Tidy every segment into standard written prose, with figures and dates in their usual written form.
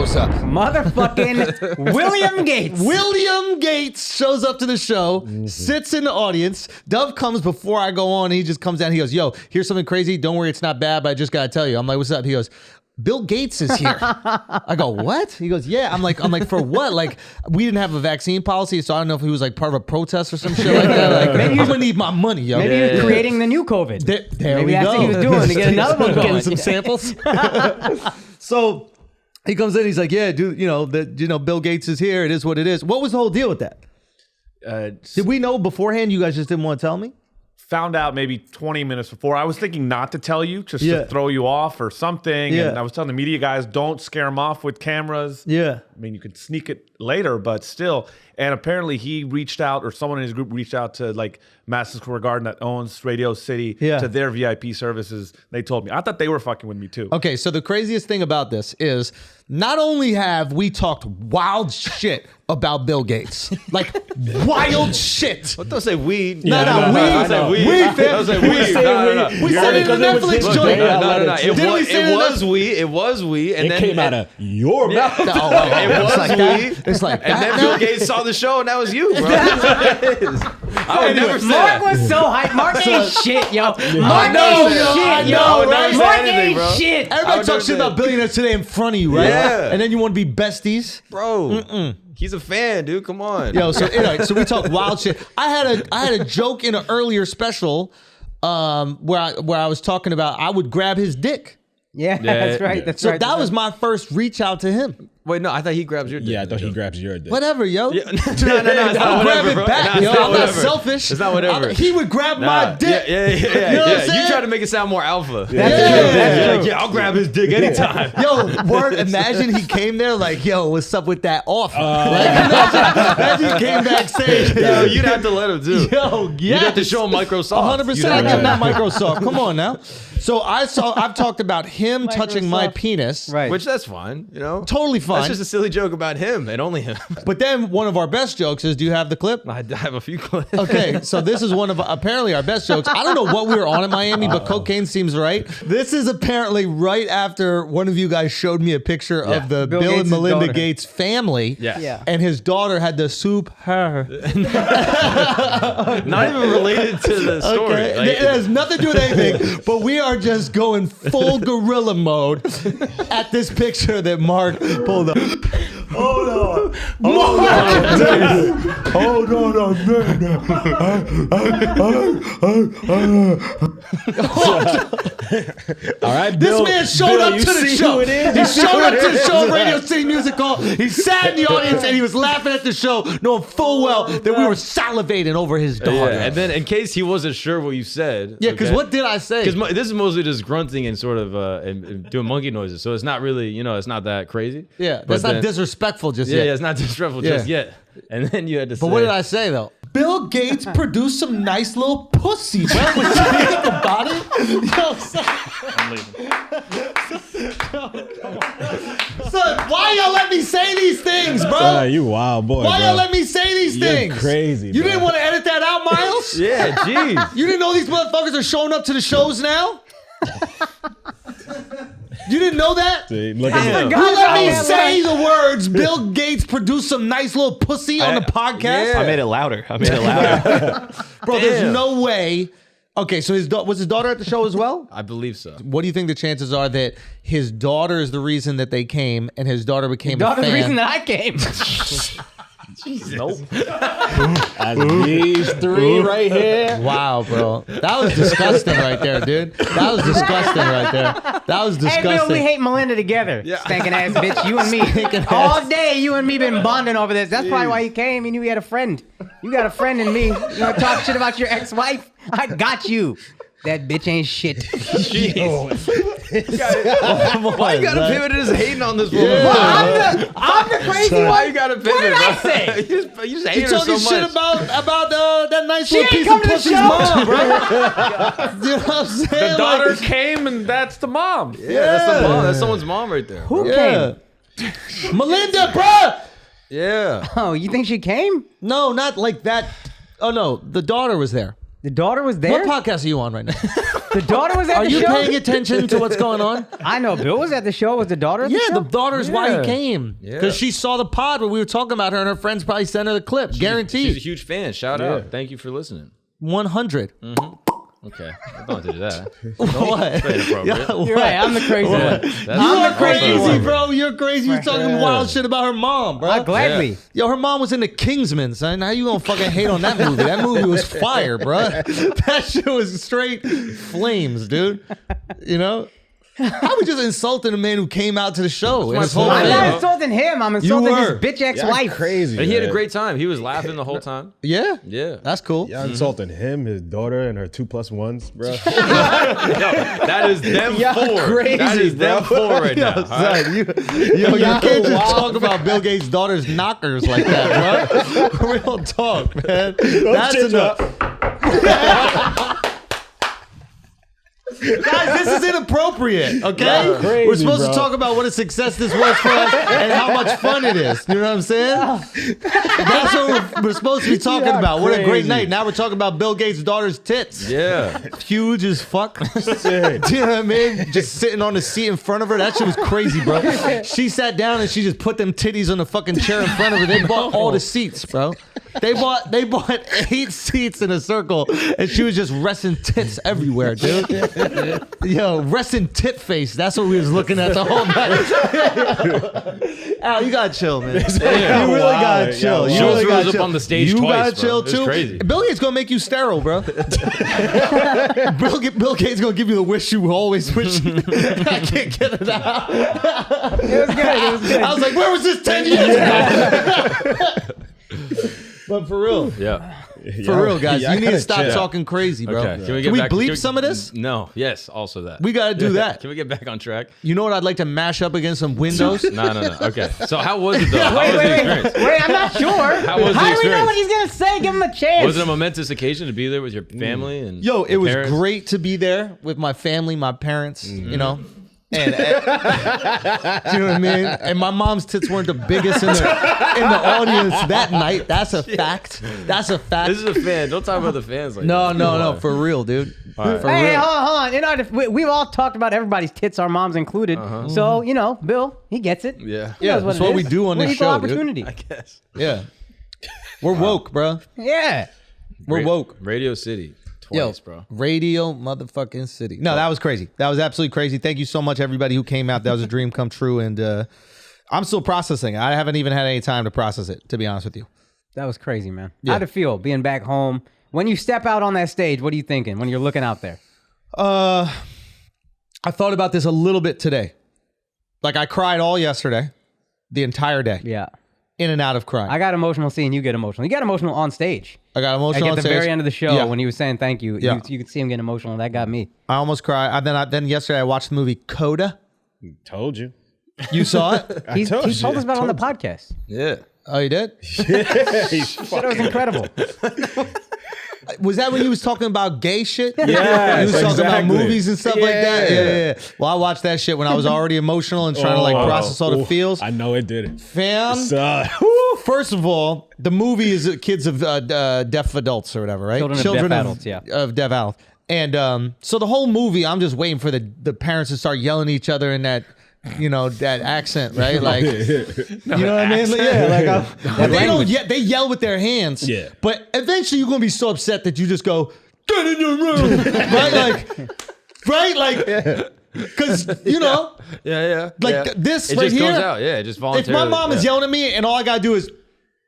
shows up. Motherfucking William Gates. William Gates shows up to the show, sits in the audience. Dove comes before I go on. And he just comes down. He goes, yo, here's something crazy. Don't worry, it's not bad, but I just got to tell you. I'm like, what's up? He goes, Bill Gates is here. I go, what? He goes, yeah. I'm like, for what? Like, we didn't have a vaccine policy, so I don't know if he was like part of a protest or some shit like that. Like, maybe I'm gonna need my money, yo. Maybe he was creating the new COVID. There maybe we that's go. what he was doing to get another one going. Getting some samples. So he comes in. He's like, yeah, dude. Bill Gates is here. It is what it is. What was the whole deal with that? Did we know beforehand? You guys just didn't want to tell me? Found out maybe 20 minutes before. I was thinking not to tell you, just to throw you off or something. Yeah. And I was telling the media guys, don't scare them off with cameras. Yeah. I mean, you could sneak it later, but still. And apparently he reached out, or someone in his group reached out to like Madison Square Garden that owns Radio City to their VIP services. They told me. I thought they were fucking with me too. Okay, so the craziest thing about this is not only have we talked wild shit about Bill Gates, like wild shit. But don't say we. We, fam. Don't say we. We said it in the Netflix joint. No. It was we. And then it came out of your mouth. It was we. It's like and then Bill Gates saw the show, and that was you, bro. I would never say Mark was so hyped. Mark ain't shit, yo. Mark ain't shit, yo. Mark ain't shit. Everybody talks shit about billionaires today in front of you, right? Yeah. And then you want to be besties, bro. He's a fan, dude. Come on, yo. So anyway, so we talk wild shit. I had a joke in an earlier special, where I was talking about I would grab his dick. Yeah, that's right. That's so right. that was my first reach out to him. Wait, no, I thought he grabs your dick. Yeah, I thought he grabs your dick. Whatever, yo. Yeah. No, I'll grab it back, yo. I'm not selfish. It's not whatever. He would grab my dick. Yeah. You know what I'm saying? You try to make it sound more alpha. Yeah. I'll grab his dick anytime. Yo, word, imagine he came there like, yo, what's up with that offer? Imagine he came backstage. Yo, you'd have to let him too. Yo, yes. You'd have to show him Microsoft. 100%. I got that Microsoft. Come on now. So I've talked about him touching my penis. Right. Which that's fine, you know? Totally fine. That's just a silly joke about him and only him. But then one of our best jokes is, do you have the clip? I have a few clips. Okay, so this is one of apparently our best jokes. I don't know what we were on in Miami, but cocaine seems right. This is apparently right after one of you guys showed me a picture of the Bill and Melinda daughter. Gates family. Yeah. And his daughter had the soup her. Not even related to the story. Okay. Like, It has nothing to do with anything, but we are just going full gorilla mode at this picture that Mark pulled up. Hold on. Hold on a minute. All right, This Bill, man showed up you to the see show. who it is? He showed up to the show of Radio City Music Hall. He sat in the audience and he was laughing at the show, knowing full well that we were salivating over his daughter. and then in case he wasn't sure what you said. Yeah, because what did I say? Because this is mostly just grunting and sort of and doing monkey noises. So it's not really, it's not that crazy. Yeah, But that's not then- disrespectful just Yeah, yet. yeah, it's not disrespectful just yet. And then you had to say. But what did I say though? Bill Gates produced some nice little pussy. Well, what you think about it? Yo, son. I'm leaving. Son, why y'all let me say these things, bro? You wild boy. Why bro. y'all let me say these You're things? crazy, You bro. didn't want to edit that out, Miles? Yeah, jeez. You didn't know these motherfuckers are showing up to the shows now? You didn't know that? See, look at him. You let me say the words, Bill Gates produced some nice little pussy on the podcast? Yeah. I made it louder. Bro, there's no way. Okay, so was his daughter at the show as well? I believe so. What do you think the chances are that his daughter is the reason that they came and his daughter became a fan? Daughter's the reason that I came. Nope. That's these three right here. Wow, bro. That was disgusting right there, dude. That was disgusting right there. That was Hey, Bill, we disgusting. hate Melinda together. Stinking ass bitch. You and me. Stinking All ass. day, you and me been bonding over this. That's probably why you came. You knew you had a friend. You got a friend in me. You want to talk shit about your ex-wife? I got you. That bitch ain't shit. Why you gotta pivot as hating on this woman? Well, I'm the crazy one. Why you gotta pivot? What did I bro? say? you just hate You her so talking much. shit about that nice She little ain't piece come of to the pussy's show. mom, bro. You know what I'm saying? The daughter Like, came, and that's the mom. Yeah, that's the mom. That's someone's mom right there. Who yeah. came? Melinda, bro. Yeah. Oh, you think she came? No, not like that. Oh no, the daughter was there. The daughter was there? What podcast are you on right now? The daughter was at Are the you show? paying attention to what's going on? I know Bill was at the show. Was the daughter at the show? The daughter's why he came. Yeah. Because she saw the pod where we were talking about her and her friends probably sent her the clip. Guaranteed. She's a huge fan. Shout out. Thank you for listening. 100. Okay. I don't have to do that. What? That's inappropriate. You're right. I'm the crazy one. That's You're crazy, also- bro. You're crazy. You're talking wild shit about her mom, bro. Gladly. Yo, her mom was in the Kingsman, son. How you gonna fucking hate on that movie? That movie was fire, bro. That shit was straight flames, dude. You know? How we just insulting a man who came out to the show? and his whole I'm family? not insulting him. I'm insulting his were. bitch ex-wife. Crazy. And he had a man. great time. He was laughing the whole time. Yeah? Yeah. That's cool. Y'all insulting him, his daughter, and her 2+1s, bro. That is them Y'all four. crazy, That is them bro. four right now. Yo, all right? son, you can't just talk about Bill Gates' daughter's knockers like that, bro. Real talk, man. That's change enough. Guys, this is inappropriate, okay? Crazy, We're supposed bro. to talk about what a success this was for us and how much fun it is. You know what I'm saying? That's what we're supposed to be talking about. What a great crazy. night. Now we're talking about Bill Gates' daughter's tits. Yeah. Huge as fuck. Do you know what I mean? Just sitting on the seat in front of her. That shit was crazy, bro. She sat down and she just put them titties on the fucking chair in front of her. They bought all the seats, bro. They bought 8 seats in a circle and she was just resting tits everywhere, dude. Yo, resting tit face. That's what we was looking at the whole night. Al, you gotta chill, man. You really gotta chill. You Schulz really rose gotta up chill. on the stage you twice, gotta bro. chill It's too. crazy. Bill Gates gonna make you sterile, bro. Bill Gates gonna give you the wish you always wish. I can't get it out. It was good. It was good. I was like, where was this 10 years ago? But for real, Yeah. for real, guys, y'all you need to gotta stop chill. talking crazy, bro. Okay. Can we back? bleep some of this? No. Yes. Also that. We gotta do that. Can we get back on track? You know what I'd like to mash up against some windows? No. Okay. So how was it though? How was the Wait, experience? I'm not sure. How was the do we know experience? what he's gonna say? Give him a chance. Was it a momentous occasion to be there with your family and Yo, it your was parents? great to be there with my family, my parents, you know. And do you know what I mean? And my mom's tits weren't the biggest in the audience that night. That's a fact. That's a fact. This is a fan. Don't talk about the fans like No, that. no, for real, dude. right. For Hey, real. hold on. We've all talked about everybody's tits, our moms included. So, you know, Bill, he gets it. Yeah. He Yeah, knows that's it what we is. do on We're this equal show, dude. opportunity. I guess. Yeah. We're woke, bro. Yeah. We're woke. Radio City. Yo, Twice, bro. Radio motherfucking city. No, that was crazy. That was absolutely crazy. Thank you so much, everybody who came out. That was a dream come true. And I'm still processing. I haven't even had any time to process it, to be honest with you. That was crazy, man. Yeah. How'd it feel being back home? When you step out on that stage, what are you thinking when you're looking out there? I thought about this a little bit today. Like I cried all yesterday, the entire day, Yeah. in and out of crying. I got emotional seeing you get emotional. You got emotional on stage. I got emotional Like on at the stage. very end of the show Yeah. when he was saying thank you, Yeah. you could see him getting emotional. That got me. I almost cried. Then yesterday I watched the movie Coda. Told you. You saw it? He told told you. us about it on the podcast. Yeah. Oh, you did? Shit, it was incredible. Was that when he was talking about gay shit? Yes, he was talking about exactly. movies and stuff like that. Yeah. Well, I watched that shit when I was already emotional and trying to like process all the feels. I know it didn't. Fam, So, first of all, the movie is kids of deaf adults or whatever, right? Children of deaf adults, yeah. Of deaf adults. And so the whole movie, I'm just waiting for the parents to start yelling at each other in that, you know, that accent, right? Like, you know what I mean? Yeah, like but they don't. They yell with their hands. Yeah. But eventually, you're gonna be so upset that you just go, "Get in your room," right? Like, because you know, Yeah. like yeah. this It right just here. goes out. Yeah. It just If voluntarily. my mom is yelling at me and all I gotta do is,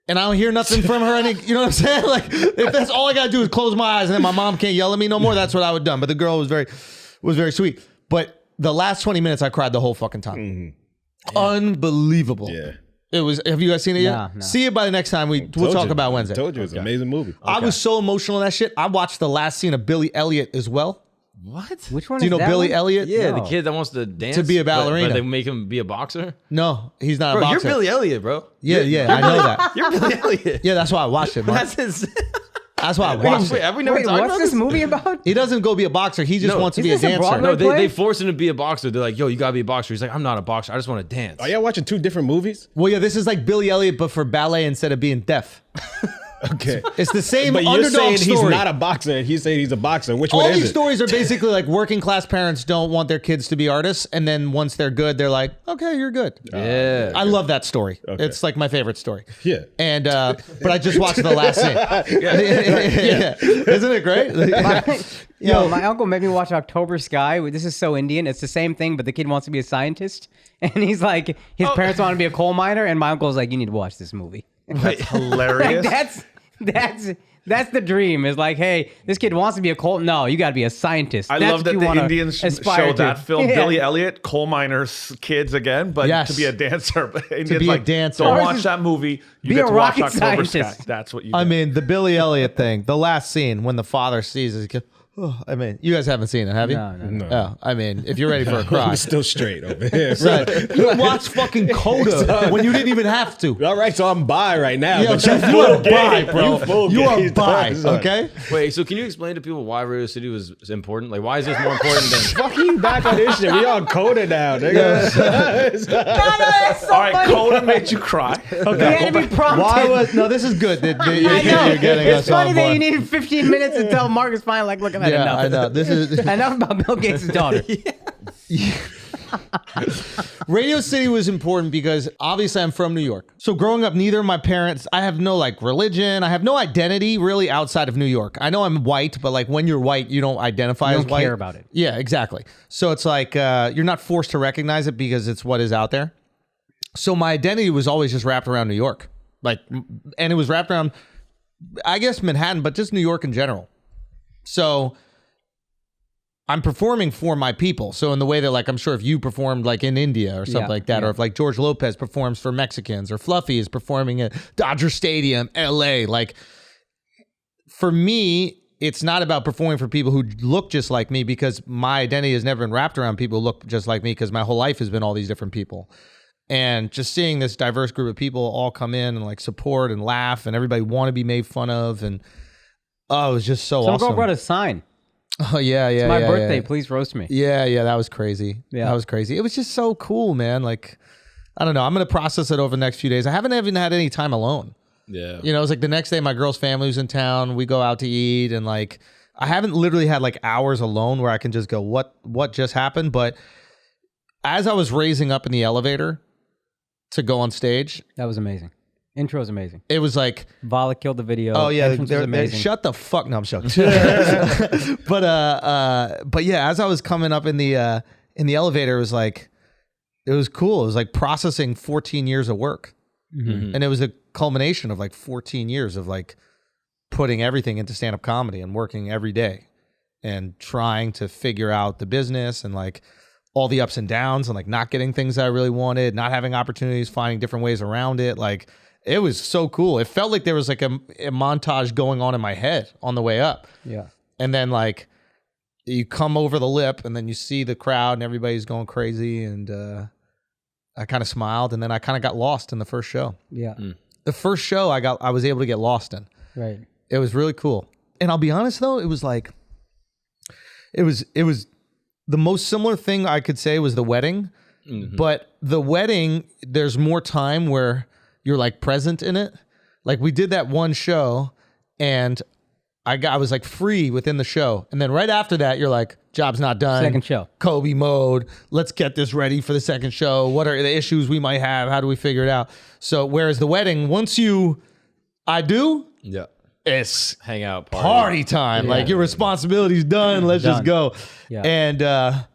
and I don't hear nothing from her, you know what I'm saying? Like, if that's all I gotta do is close my eyes and then my mom can't yell at me no more, that's what I would have done. But the girl was very sweet. But the last 20 minutes, I cried the whole fucking time. Unbelievable. yeah. It was. Have you guys seen it yet? No. See it by the next time we'll Told talk you. about Wednesday. Told you it was an amazing movie. I was so emotional in that shit. I watched the last scene of Billy Elliot as well. What? Which one Do you is know that Billy one? Elliot? Yeah, No. the kid that wants to dance To be a ballerina. But they make him be a boxer. No, he's not a Bro, boxer. you're Billy Elliot, bro. Yeah, I know that. You're Billy Elliot. Yeah, that's why I watched it, Mark. That's his. That's why I watched Wait, it. have we never Wait, talked what's about this this? movie about? He doesn't go be a boxer. He just No. wants to Is be a this a dancer. Broadway No, play? they force him to be a boxer. They're like, yo, you gotta be a boxer. He's like, I'm not a boxer. I just want to dance. Are y'all watching two different movies? Well, yeah, this is like Billy Elliot, but for ballet instead of being deaf. Okay. It's the same But you're underdog saying story. he's not a boxer, and he's saying he's a boxer. Which All one these is it? stories are basically like working class parents don't want their kids to be artists, and then once they're good, they're like, okay, you're good. Yeah. I love that story. Okay. It's like my favorite story. Yeah. And but I just watched the last scene. Yeah. Isn't it great? Yo, my uncle made me watch October Sky. This is so Indian. It's the same thing, but the kid wants to be a scientist, and he's like, his parents want to be a coal miner, and my uncle's like, you need to watch this movie. That's hilarious. That's the dream. Is like, hey, this kid wants to be a coal. No, you got to be a scientist. I That's love what that you the wanna Indians aspire show to. that film. Yeah. Billy Elliot, coal miners, kids again, but Yes. to be a dancer. But Indians be a like, dancer. don't Or watch just that movie. You be get a to watch rocket October Sky. scientist. That's what you. I do. mean, the Billy Elliot thing, the last scene when the father sees his kid. Oh, I mean, you guys haven't seen it, have you? No. No. Oh, I mean, if you're ready for a cry. I'm still straight over here. Right. You watched fucking Coda when you didn't even have to. All right, so I'm bi right now. Yeah, but you you full are gay. bi, bro. You full You gay. are bi, Son. okay? Wait, so can you explain to people why Radio City was important? Like, why is this more important than? Fucking back on this shit. We on Coda now, nigga. all right, Coda made you cry. You had to be prompted. Why was no? This is good. That I know. you're getting It's us funny on that board. you needed 15 minutes until Marcus finally like, look at that. Yeah, Enough. I know. This is Enough about Bill Gates' daughter. Radio City was important because obviously I'm from New York. So growing up, neither of my parents, I have no like religion. I have no identity really outside of New York. I know I'm white, but like when you're white, you don't identify You as don't white. care about it. Yeah, exactly. So it's like you're not forced to recognize it because it's what is out there. So my identity was always just wrapped around New York. Like, and it was wrapped around, I guess Manhattan, but just New York in general. So I'm performing for my people. So in the way that like, I'm sure if you performed like in India or something Yeah, like that, yeah. or if like George Lopez performs for Mexicans or Fluffy is performing at Dodger Stadium, LA, like for me, it's not about performing for people who look just like me because my identity has never been wrapped around people who look just like me because my whole life has been all these different people. And just seeing this diverse group of people all come in and like support and laugh and everybody want to be made fun of. And oh, it was just so Some awesome. girl brought a sign. Oh yeah, yeah. It's my yeah, birthday. yeah. Please roast me. Yeah, that was crazy. Yeah. That was crazy. It was just so cool, man. Like, I don't know. I'm going to process it over the next few days. I haven't even had any time alone. Yeah. You know, it was like the next day my girl's family was in town. We go out to eat and like, I haven't literally had like hours alone where I can just go, what just happened? But as I was raising up in the elevator to go on stage, That was amazing. Intro was amazing. it was like, Vala killed the video. oh yeah, Entrance was amazing. shut the fuck. No, I'm joking. But yeah, as I was coming up in the elevator, it was like, it was cool. It was like processing 14 years of work, and it was a culmination of like 14 years of like putting everything into stand-up comedy and working every day and trying to figure out the business and like all the ups and downs and like not getting things that I really wanted, not having opportunities, finding different ways around it. Like it was so cool. It felt like there was like a montage going on in my head on the way up. Yeah. And then like you come over the lip and then you see the crowd and everybody's going crazy. And I kind of smiled and then I kind of got lost in the first show. Yeah. The first show I was able to get lost in. Right. It was really cool. And I'll be honest though, it was like, it was the most similar thing I could say was the wedding, but the wedding, there's more time where you're like present in it. Like we did that one show and I was like free within the show. And then right after that, you're like, job's not done. Second show. Kobe mode. Let's get this ready for the second show. What are the issues we might have? How do we figure it out? So whereas the wedding, once I do, Yeah. it's Hang out. party time. Like your responsibility's done. Let's just go. Yeah. And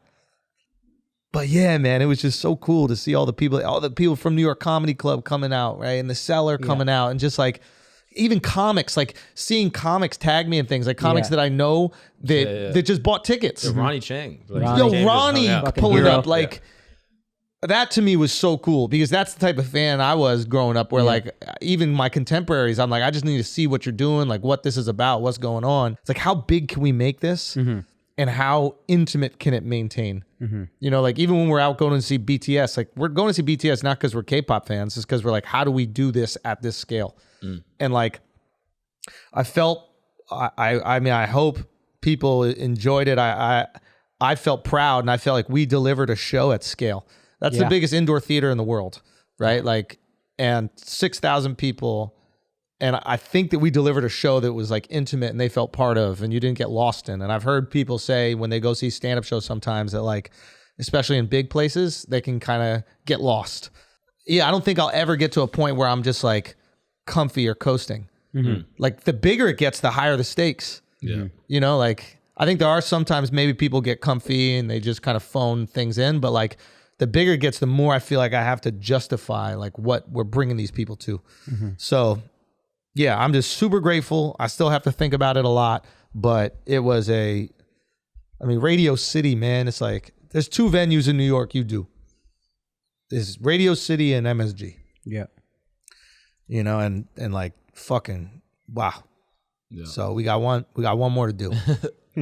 but yeah, man, it was just so cool to see all the people from New York Comedy Club coming out, right? And the Cellar coming out and just like even comics, like seeing comics tag me and things, like comics that I know that just bought tickets. Yeah, Ronnie Chang. Like, Ronnie. Yo, Chang just Ronnie hung out. pulling hero. up, like that to me was so cool because that's the type of fan I was growing up where like even my contemporaries, I'm like, I just need to see what you're doing, like what this is about, what's going on. It's like, how big can we make this and how intimate can it maintain? You know, like even when we're out going to see BTS, like we're going to see BTS not because we're K-pop fans, it's because we're like, how do we do this at this scale? And like, I felt, I mean, I hope people enjoyed it. I felt proud and I felt like we delivered a show at scale. That's the biggest indoor theater in the world, right? Like, and 6,000 people And I think that we delivered a show that was like intimate and they felt part of, and you didn't get lost in. And I've heard people say when they go see stand-up shows sometimes that like, especially in big places, they can kind of get lost. Yeah, I don't think I'll ever get to a point where I'm just like comfy or coasting. Like the bigger it gets, the higher the stakes. Yeah. You know, like I think there are sometimes maybe people get comfy and they just kind of phone things in, but like the bigger it gets, the more I feel like I have to justify like what we're bringing these people to. So yeah, I'm just super grateful. I still have to think about it a lot, but it was Radio City, man. It's like, there's 2 venues in New York you do. There's Radio City and MSG. Yeah. You know, and like fucking, wow. Yeah. So we got one more to do.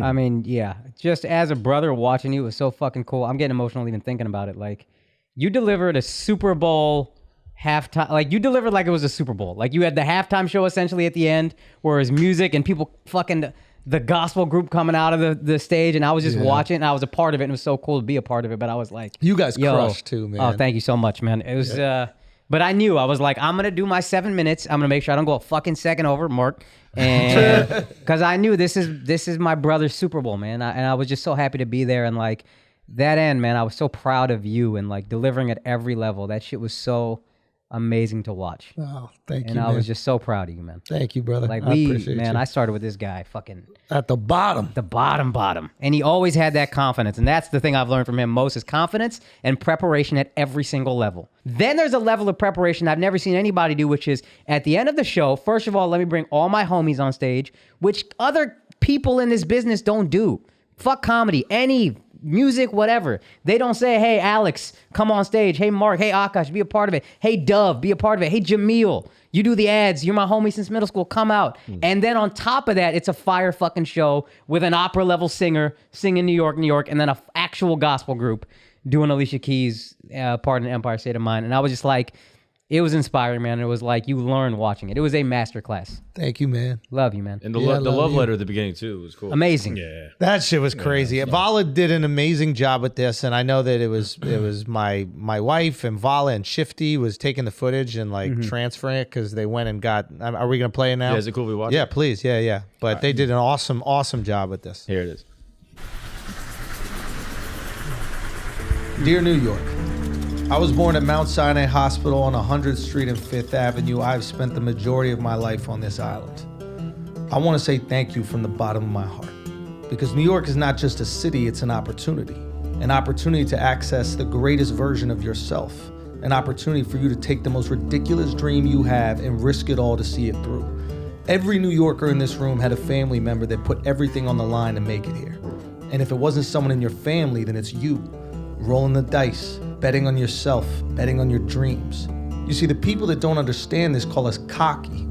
I mean, yeah. Just as a brother watching you, it was so fucking cool. I'm getting emotional even thinking about it. Like, you delivered a Super Bowl halftime, like you delivered like it was a Super Bowl. Like you had the halftime show essentially at the end, where it was music and people fucking the gospel group coming out of the stage, and I was just watching. And I was a part of it, and it was so cool to be a part of it. But I was like, you guys crushed too, man. Oh, thank you so much, man. It was, but I knew, I was like, I'm gonna do my 7 minutes. I'm gonna make sure I don't go a fucking second over, Mark, and because I knew this is my brother's Super Bowl, man. And I was just so happy to be there, and like that end, man, I was so proud of you and like delivering at every level. That shit was so amazing to watch. Oh, thank you, and I was just so proud of you, man. Thank you, brother. Like I appreciate you. I started with this guy fucking at the bottom. The bottom. And he always had that confidence. And that's the thing I've learned from him most is confidence and preparation at every single level. Then there's a level of preparation I've never seen anybody do, which is at the end of the show, first of all, let me bring all my homies on stage, which other people in this business don't do. Fuck comedy, any music, whatever. They don't say, hey, Alex, come on stage. Hey, Mark. Hey, Akaash, be a part of it. Hey, Dove, be a part of it. Hey, Jameel, you do the ads. You're my homie since middle school. Come out. And then on top of that, it's a fire fucking show with an opera level singer singing New York, and then an actual gospel group doing Alicia Keys' part in Empire State of Mind. And I was just like, it was inspiring, man. It was like you learn watching it. It was a masterclass. Thank you, man. Love you, man. And the love letter at the beginning too was cool. Amazing. Yeah. That shit was crazy. Vala did an amazing job with this, and I know that it was my wife and Vala and Shifty was taking the footage and like transferring it because they went and got. Are we gonna play it now? Yeah, is it cool if we watch it? Yeah, please. Yeah. But they did an awesome job with this. Here it is. Dear New York, I was born at Mount Sinai Hospital on 100th Street and 5th Avenue. I've spent the majority of my life on this island. I want to say thank you from the bottom of my heart, because New York is not just a city, it's an opportunity to access the greatest version of yourself, an opportunity for you to take the most ridiculous dream you have and risk it all to see it through. Every New Yorker in this room had a family member that put everything on the line to make it here. And if it wasn't someone in your family, then it's you, rolling the dice, betting on yourself, betting on your dreams. You see, the people that don't understand this call us cocky.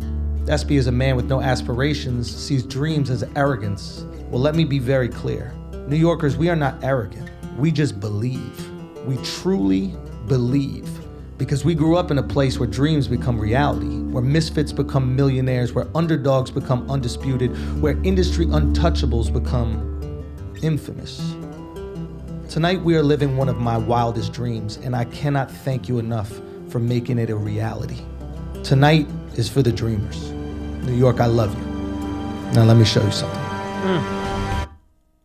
That's because a man with no aspirations sees dreams as arrogance. Well, let me be very clear. New Yorkers, we are not arrogant. We just believe. We truly believe. Because we grew up in a place where dreams become reality, where misfits become millionaires, where underdogs become undisputed, where industry untouchables become infamous. Tonight we are living one of my wildest dreams, and I cannot thank you enough for making it a reality. Tonight is for the dreamers. New York, I love you. Now let me show you something.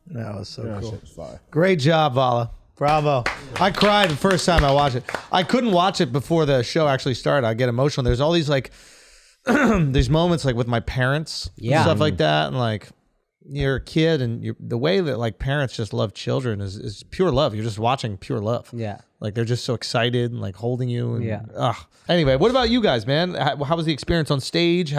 That was so cool. Great job, Vala. Bravo. I cried the first time I watched it. I couldn't watch it before the show actually started. I get emotional. There's all these like, these moments like with my parents and stuff like that, and like, you're a kid and the way that like parents just love children is pure love. You're just watching pure love. Yeah. Like they're just so excited and like holding you. And, Anyway, what about you guys, man? How was the experience on stage?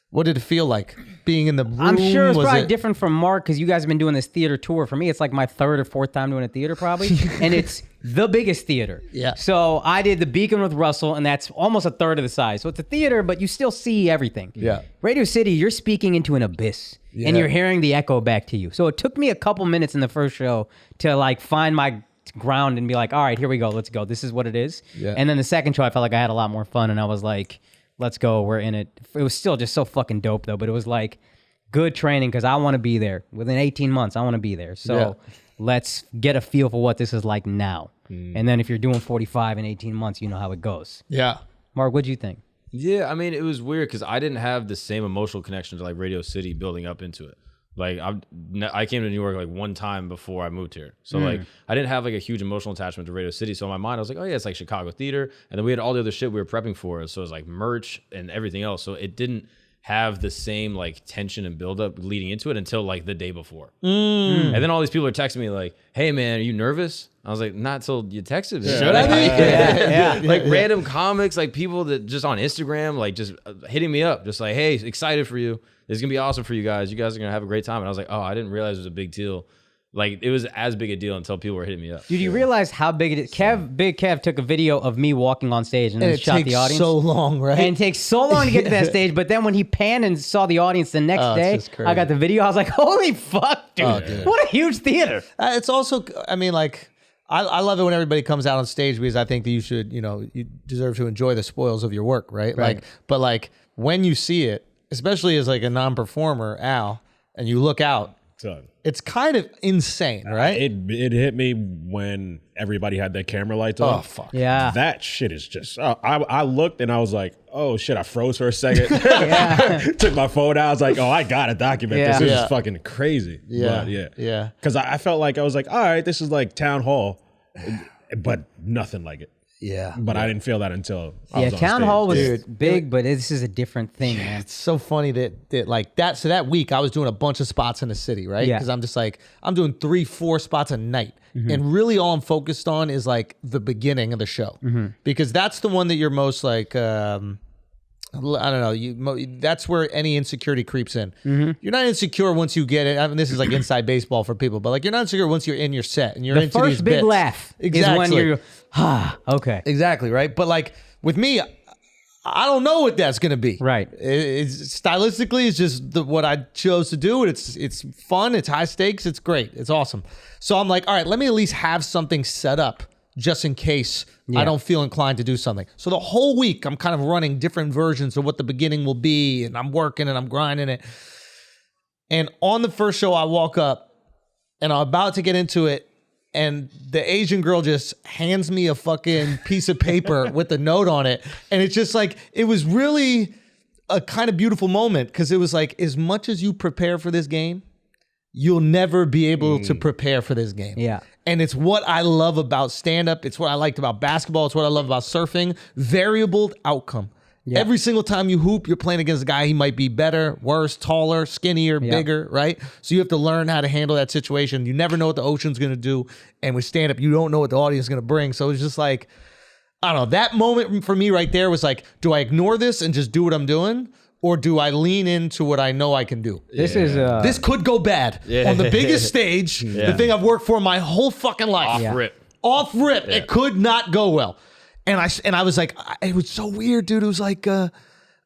What did it feel like being in the room? I'm sure it's probably different from Mark because you guys have been doing this theater tour. For me, it's like my 3rd or 4th time doing a theater probably. And it's the biggest theater. Yeah. So I did the Beacon with Russell, and that's almost a 1/3 of the size. So it's a theater, but you still see everything. Yeah. Radio City, you're speaking into an abyss. Yeah. And you're hearing the echo back to you. So it took me a couple minutes in the first show to like find my ground and be like, all right, here we go. Let's go. This is what it is. Yeah. And then the second show, I felt like I had a lot more fun, and I was like, let's go. We're in it. It was still just so fucking dope though, but it was like good training because I want to be there. Within 18 months, I want to be there. So let's get a feel for what this is like now. And then if you're doing 45 in 18 months, you know how it goes. Yeah. Mark, what'd you think? Yeah, I mean, it was weird because I didn't have the same emotional connection to like Radio City building up into it. Like I came to New York like one time before I moved here. So like I didn't have like a huge emotional attachment to Radio City. So in my mind, I was like, oh yeah, it's like Chicago theater. And then we had all the other shit we were prepping for. So it was like merch and everything else. So it didn't have the same like tension and buildup leading into it until like the day before. And then all these people are texting me like, hey man, are you nervous? I was like, not till you texted me. Should I be? Like random comics, like people that just on Instagram, like just hitting me up, just like, hey, excited for you. It's gonna be awesome for you guys. You guys are gonna have a great time. And I was like, oh, I didn't realize it was a big deal. Like it was as big a deal until people were hitting me up. Dude, you realize how big it is? Big Kev took a video of me walking on stage and then it shot takes the audience. so long, right? And it takes so long to get to that stage, but then when he panned and saw the audience the next day, just crazy. I got the video. I was like, holy fuck, dude. What a huge theater. It's also, I mean, like, I love it when everybody comes out on stage because I think that you should, you deserve to enjoy the spoils of your work, right? Like, but like when you see it, especially as like a non-performer, Al, and you look out, it's kind of insane, right? It hit me when everybody had their camera lights on. Oh, fuck. Yeah. That shit is just, I looked and I was like, oh shit, I froze for a second. Took my phone out. I was like, oh, I gotta document this. This is fucking crazy. Yeah. But Yeah. Because I felt like, I was like, all right, this is like town hall, but nothing like it. Yeah. But I didn't feel that until I was on Town stage. Hall was big, but this is a different thing, man. It's so funny that like that. So that week I was doing a bunch of spots in the city, right? Yeah. Because I'm just like, I'm doing 3-4 spots a night. And really all I'm focused on is like the beginning of the show. Because that's the one that you're most like, I don't know. That's where any insecurity creeps in. You're not insecure once you get it. I mean, this is like inside baseball for people, but like you're not insecure once you're in your set and you're The into first these big bits. laugh is when you're, okay. Exactly, right? But like with me, I don't know what that's going to be. Right. It's stylistically, it's just what I chose to do. It's fun. It's high stakes. It's great. It's awesome. So I'm like, all right, let me at least have something set up just in case I don't feel inclined to do something. So the whole week I'm kind of running different versions of what the beginning will be, and I'm working and I'm grinding it. And on the first show I walk up and I'm about to get into it, and the Asian girl just hands me a fucking piece of paper with a note on it. And it's just like, it was really a kind of beautiful moment because it was like, as much as you prepare for this game, you'll never be able to prepare for this game. Yeah. And it's what I love about stand-up. It's what I liked about basketball. It's what I love about surfing. Variable outcome. Yeah. Every single time you hoop, you're playing against a guy. He might be better, worse, taller, skinnier, bigger, right? So you have to learn how to handle that situation. You never know what the ocean's going to do. And with stand-up, you don't know what the audience is going to bring. So it's just like, I don't know. That moment for me right there was like, do I ignore this and just do what I'm doing? Or do I lean into what I know I can do? This could go bad on the biggest stage, the thing I've worked for my whole fucking life. Off rip. It could not go well. And I was like, it was so weird, dude. It was like, I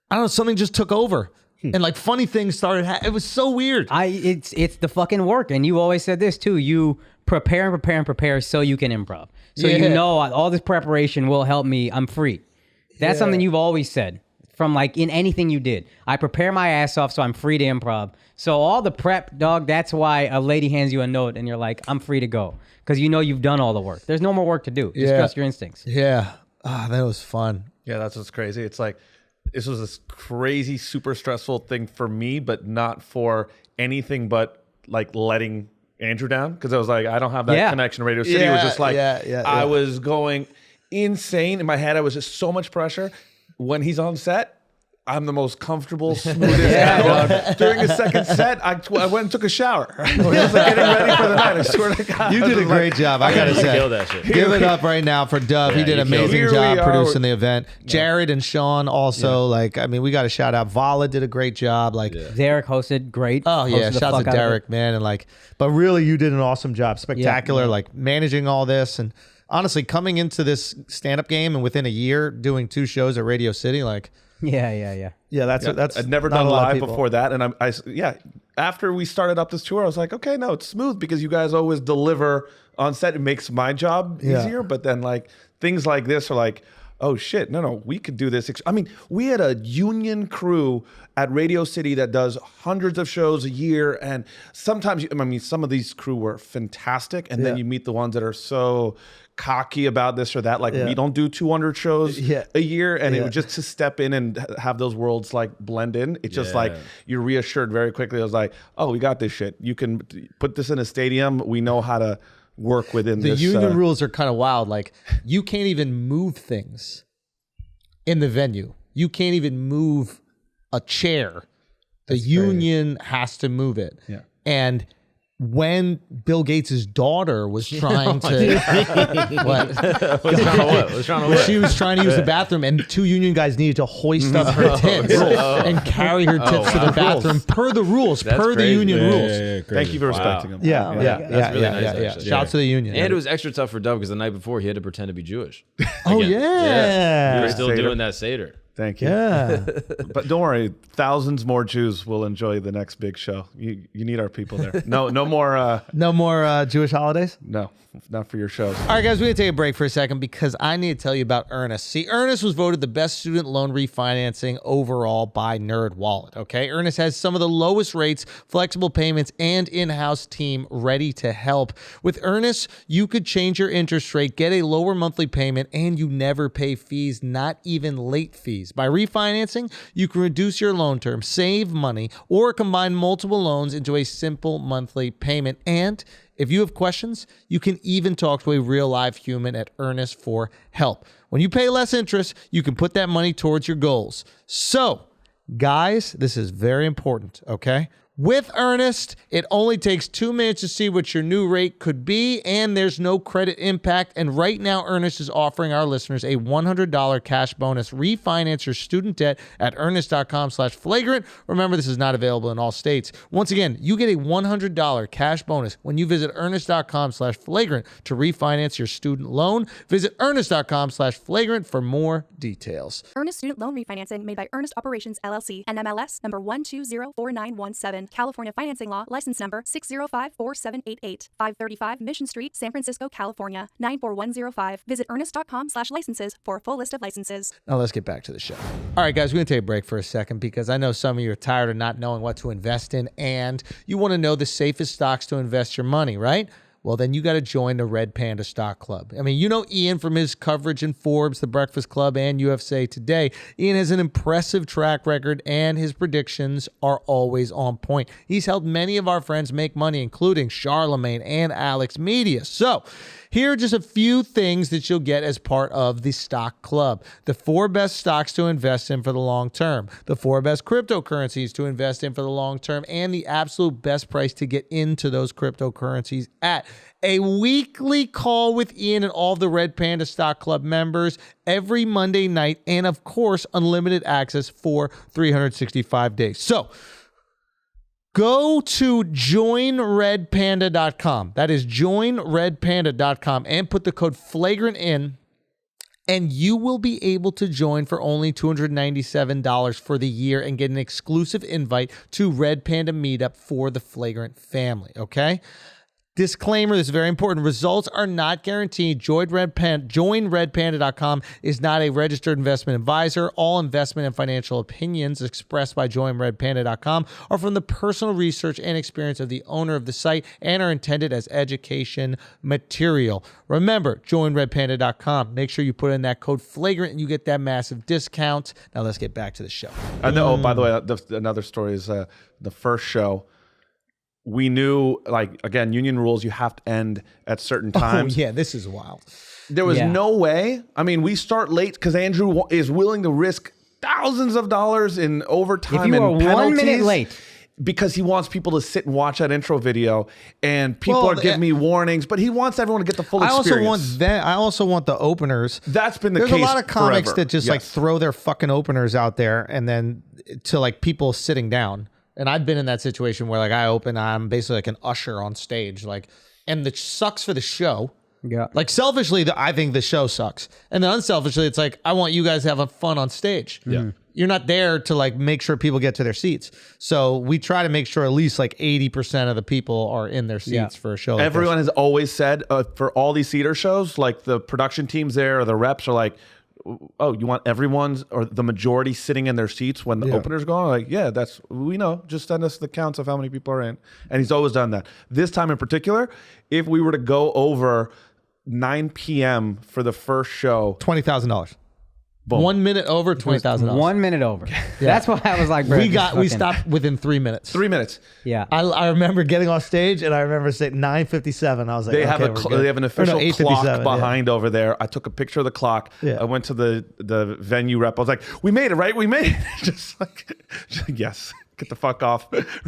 don't know, something just took over. And like funny things started. It was so weird. It's the fucking work. And you always said this too. You prepare and prepare and prepare so you can improv. So you know all this preparation will help me. I'm free. That's something you've always said. From like in anything you did. I prepare my ass off so I'm free to improv. So all the prep, dog, that's why a lady hands you a note and you're like, I'm free to go. Because you know you've done all the work. There's no more work to do. Just trust your instincts. Yeah. Oh, that was fun. Yeah, that's what's crazy. It's like, this was this crazy, super stressful thing for me, but not for anything but like letting Andrew down. Because I was like, I don't have that connection to Radio City. It was just like, I was going insane. In my head, I was just so much pressure. When he's on set, I'm the most comfortable, smoothest guy. During his second set, I went and took a shower. I was like getting ready for the night. I swear to God. You did a great job. I gotta say, killed that shit. Give it up right now for Dove. He did an amazing job producing the event. Jared and Sean also, like, I mean, we got to shout out. Vala did a great job. Like, Derek hosted great. Oh yeah, shout out to Derek, man, and like, but really, you did an awesome job. Spectacular, like managing all this, and honestly, coming into this stand-up game and within a year doing 2 shows at Radio City, like. Yeah. That's I'd never done live before that, and I after we started up this tour, I was like, okay, no, it's smooth because you guys always deliver on set. It makes my job easier, but then like things like this are like, oh shit, no, we could do this. I mean, we had a union crew at Radio City that does hundreds of shows a year. And sometimes, some of these crew were fantastic. And then you meet the ones that are so cocky about this or that. Like we don't do 200 shows a year. And it was just to step in and have those worlds like blend in. It's just like you're reassured very quickly. I was like, oh, we got this shit. You can put this in a stadium. We know how to work within this. The union rules are kind of wild. Like you can't even move things in the venue. You can't even move a chair. The union has to move it. Yeah. And when Bill Gates' daughter was trying to she was trying to use the bathroom, and 2 union guys needed to hoist up her tits and carry her tits to the bathroom per the rules, per the union rules. Thank you for respecting them. Yeah. That's really nice. Shout out to the union. And it was extra tough for Dub because the night before he had to pretend to be Jewish. Oh yeah. You were still doing that Seder. Thank you. Yeah. But don't worry, thousands more Jews will enjoy the next big show. You need our people there. No more. No more Jewish holidays? No, not for your shows. All right, guys, we're going to take a break for a second because I need to tell you about Earnest. See, Earnest was voted the best student loan refinancing overall by NerdWallet, okay? Earnest has some of the lowest rates, flexible payments, and in-house team ready to help. With Earnest, you could change your interest rate, get a lower monthly payment, and you never pay fees, not even late fees. By refinancing, you can reduce your loan term, save money, or combine multiple loans into a simple monthly payment. And if you have questions, you can even talk to a real live human at Earnest for help. When you pay less interest, you can put that money towards your goals. So, guys, this is very important, okay? With Earnest, it only takes 2 minutes to see what your new rate could be, and there's no credit impact. And right now, Earnest is offering our listeners a $100 cash bonus. Refinance your student debt at earnest.com/flagrant. Remember, this is not available in all states. Once again, you get a $100 cash bonus when you visit earnest.com/flagrant to refinance your student loan. Visit earnest.com/flagrant for more details. Earnest Student Loan Refinancing made by Earnest Operations, LLC, NMLS number 1204917. California Financing Law, license number 6054788, 535 Mission Street, San Francisco, California, 94105. Visit earnest.com/licenses for a full list of licenses. Now let's get back to the show. All right, guys, we're going to take a break for a second because I know some of you are tired of not knowing what to invest in, and you want to know the safest stocks to invest your money, right? Well, then you got to join the Red Panda Stock Club. I mean, you know Ian from his coverage in Forbes, The Breakfast Club, and USA Today. Ian has an impressive track record, and his predictions are always on point. He's helped many of our friends make money, including Charlamagne and AlexxMedia. So, here are just a few things that you'll get as part of the stock club. The 4 best stocks to invest in for the long term, the 4 best cryptocurrencies to invest in for the long term, and the absolute best price to get into those cryptocurrencies at. A weekly call with Ian and all the Red Panda Stock Club members every Monday night, and of course, unlimited access for 365 days. So, go to joinredpanda.com. That is joinredpanda.com, and put the code Flagrant in, and you will be able to join for only $297 for the year and get an exclusive invite to Red Panda Meetup for the Flagrant family, okay? Disclaimer, this is very important. Results are not guaranteed. JoinRedPanda.com is not a registered investment advisor. All investment and financial opinions expressed by JoinRedPanda.com are from the personal research and experience of the owner of the site and are intended as education material. Remember, JoinRedPanda.com. Make sure you put in that code Flagrant and you get that massive discount. Now let's get back to the show. Oh, by the way, another story is the first show. We knew, like, again, union rules, you have to end at certain times. Oh, yeah, this is wild. There was no way. I mean, we start late because Andrew is willing to risk thousands of dollars in overtime and penalties. If you were 1 minute late. Because he wants people to sit and watch that intro video, and people are giving me warnings, but he wants everyone to get the full experience. I also want the openers. That's been the case. There's a lot of comics forever. that just like throw their fucking openers out there and then to like people sitting down. And I've been in that situation where like I open, I'm basically like an usher on stage, like, and it sucks for the show. Yeah. Like selfishly, I think the show sucks. And then unselfishly, it's like, I want you guys to have fun on stage. Yeah. You're not there to like make sure people get to their seats. So we try to make sure at least like 80% of the people are in their seats for a show. Like Everyone has always said for all these theater shows, like the production teams there or the reps are like, oh, you want everyone's or the majority sitting in their seats when the opener's going? Like, yeah, we know. Just send us the counts of how many people are in. And he's always done that. This time in particular, if we were to go over 9 p.m. for the first show, $20,000. Boom. 1 minute over, $20,000. 1 minute over. That's why I was like, bro, We stopped within 3 minutes. 3 minutes. Yeah. I remember getting off stage, and I remember saying 9:57. I was like, They have okay, they have an official clock 8:57, behind over there. I took a picture of the clock. Yeah. I went to the venue rep. I was like, "We made it, right? We made it." just like, yes. Get the fuck off.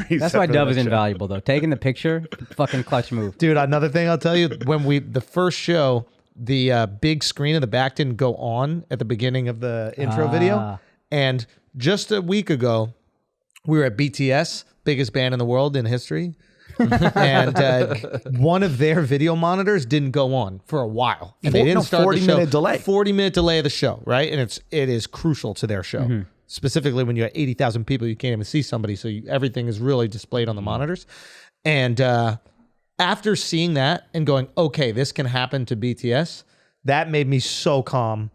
That's why Dove is invaluable, though. Taking the picture, fucking clutch move. Dude, another thing I'll tell you, when the first show, the big screen in the back didn't go on at the beginning of the intro video. And just a week ago, we were at BTS, biggest band in the world in history. And one of their video monitors didn't go on for a while. And they didn't start the show. 40-minute delay. 40-minute delay of the show, right? And it is crucial to their show. Specifically when you have 80,000 people, you can't even see somebody. So everything is really displayed on the monitors. And after seeing that and going, okay, this can happen to BTS, that made me so calm.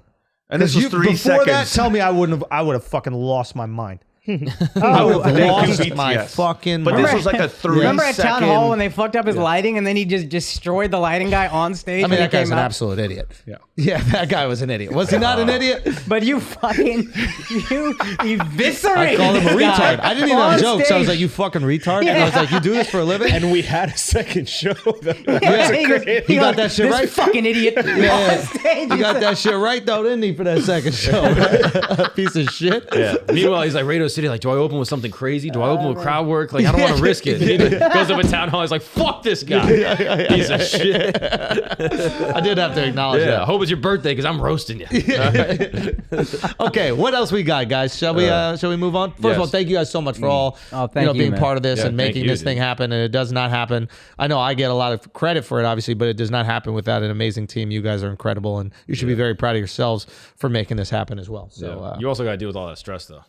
And this was 3 before seconds. that, tell me I would have fucking lost my mind. I would have lost BTS. my fucking But mind. this was like a 3 Remember at Town second- Hall when they fucked up his lighting and then he just destroyed the lighting guy on stage? I mean, when he that guy's came an out? absolute idiot. Yeah, that guy was an idiot. Was he not an idiot? But you fucking, you eviscerate. I called him a this guy retard. I didn't even have on jokes. I was stage. like, you fucking retard. And I was like, you do this for a living? And we had a second show. Yeah, he goes, He got that shit this right? fucking idiot on stage. He got that shit right though, didn't he, for that second show? Piece of shit. Yeah. Meanwhile, he's like, Radio City, like, do I open with something crazy? Do I open with crowd work? Like, I don't want to risk it. He goes up at Town Hall, he's like, fuck this guy. Piece of shit. I did have to acknowledge Yeah. I that. hope it's your birthday because I'm roasting you. Okay, what else we got, guys? Shall we move on? First of all, thank you guys so much for all thank you, being man. part of this Yeah, and thank making you, this thing dude. happen. And it does not happen. I know I get a lot of credit for it, obviously, but it does not happen without an amazing team. You guys are incredible, and you should be very proud of yourselves for making this happen as well. So You also got to deal with all that stress, though.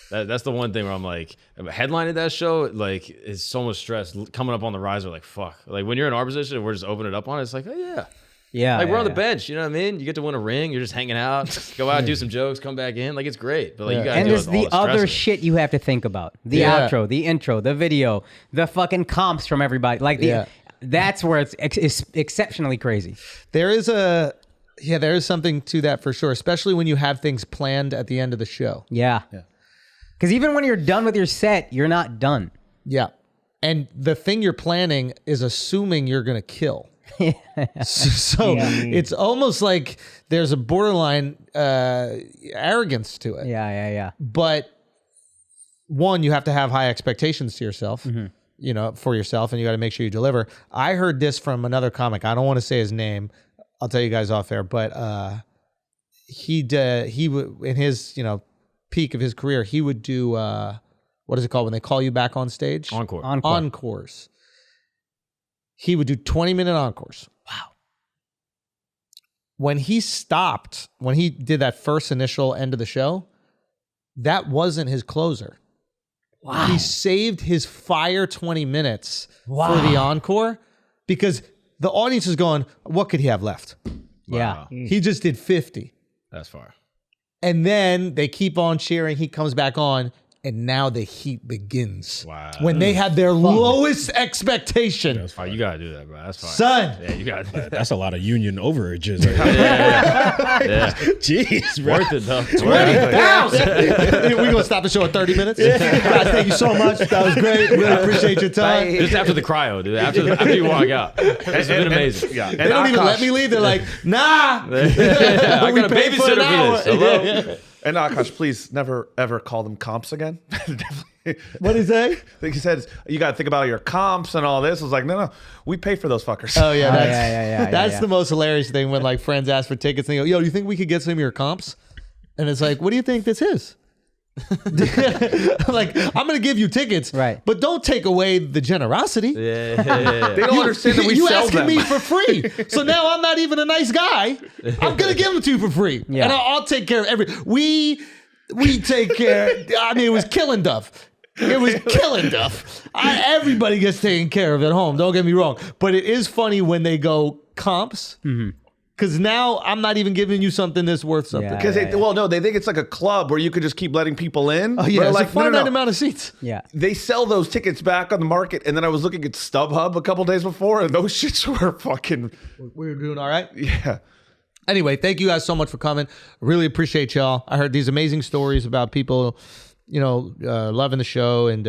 That's the one thing where I'm like, headlining that show, like, it's so much stress coming up on the riser. Like, fuck. Like, when you're in our position and we're just opening it up on it, it's like, oh, yeah. Yeah. Like, we're on the yeah. bench, you know what I mean? You get to win a ring, you're just hanging out, go out, do some jokes, come back in. Like, it's great. But, like, you got to And deal there's with all the the stress other of it. shit you have to think about. The Yeah. outro, the intro, the video, the fucking comps from everybody. Like, that's where it's exceptionally crazy. there is something to that for sure, especially when you have things planned at the end of the show. Yeah. Because even when you're done with your set, you're not done. Yeah. And the thing you're planning is assuming you're going to kill. So it's almost like there's a borderline arrogance to it. Yeah. But one, you have to have high expectations to yourself, for yourself, and you got to make sure you deliver. I heard this from another comic. I don't want to say his name. I'll tell you guys off air, but he in his, peak of his career, he would do what is it called when they call you back on stage? Encore. Encores. He would do 20-minute encores. Wow. When he did that first initial end of the show, that wasn't his closer. Wow. He saved his fire 20 minutes for the encore because the audience is going, what could he have left? Yeah. He just did 50. That's far. And then they keep on cheering. He comes back on, and now the heat begins. Wow. When they had their lowest expectation. Oh, you got to do that, bro. That's fine. Son. Yeah, you got to do that. That's a lot of union overages. Right? Yeah. Jeez, bro. Worth it, though. 20,000. We're going to stop the show at 30 minutes. Guys, thank you so much. That was great. Really appreciate your time. Just after the cryo, dude. After you walk out. It's been amazing. Yeah. They don't even let me leave. They're like, nah. I We got a paid for an babysitter for this. hour. Hello? And Akaash, please never ever call them comps again. Definitely. What did he say? I think he said you got to think about your comps and all this. I was like, no, we pay for those fuckers. Oh yeah, yeah, that's yeah. the most hilarious thing when like friends ask for tickets and they go, "Yo, do you think we could get some of your comps?" And it's like, "What do you think this is?" Like, I'm gonna give you tickets, Right. But don't take away the generosity. They don't understand that we you sell asking them. me for free, so now I'm not even a nice guy. I'm gonna give them to you for free, Yeah. and I'll take care of every. We take care. I mean, it was killing Duff. It was killing Duff. Everybody gets taken care of at home. Don't get me wrong, but it is funny when they go comps. Because now I'm not even giving you something that's worth something. Yeah. Because they think it's like a club where you could just keep letting people in. Oh, yeah, But it's like, a finite amount of seats. Yeah. They sell those tickets back on the market, and then I was looking at StubHub a couple days before, and those shits were fucking. We were doing all right. Yeah. Anyway, thank you guys so much for coming. Really appreciate y'all. I heard these amazing stories about people, loving the show, and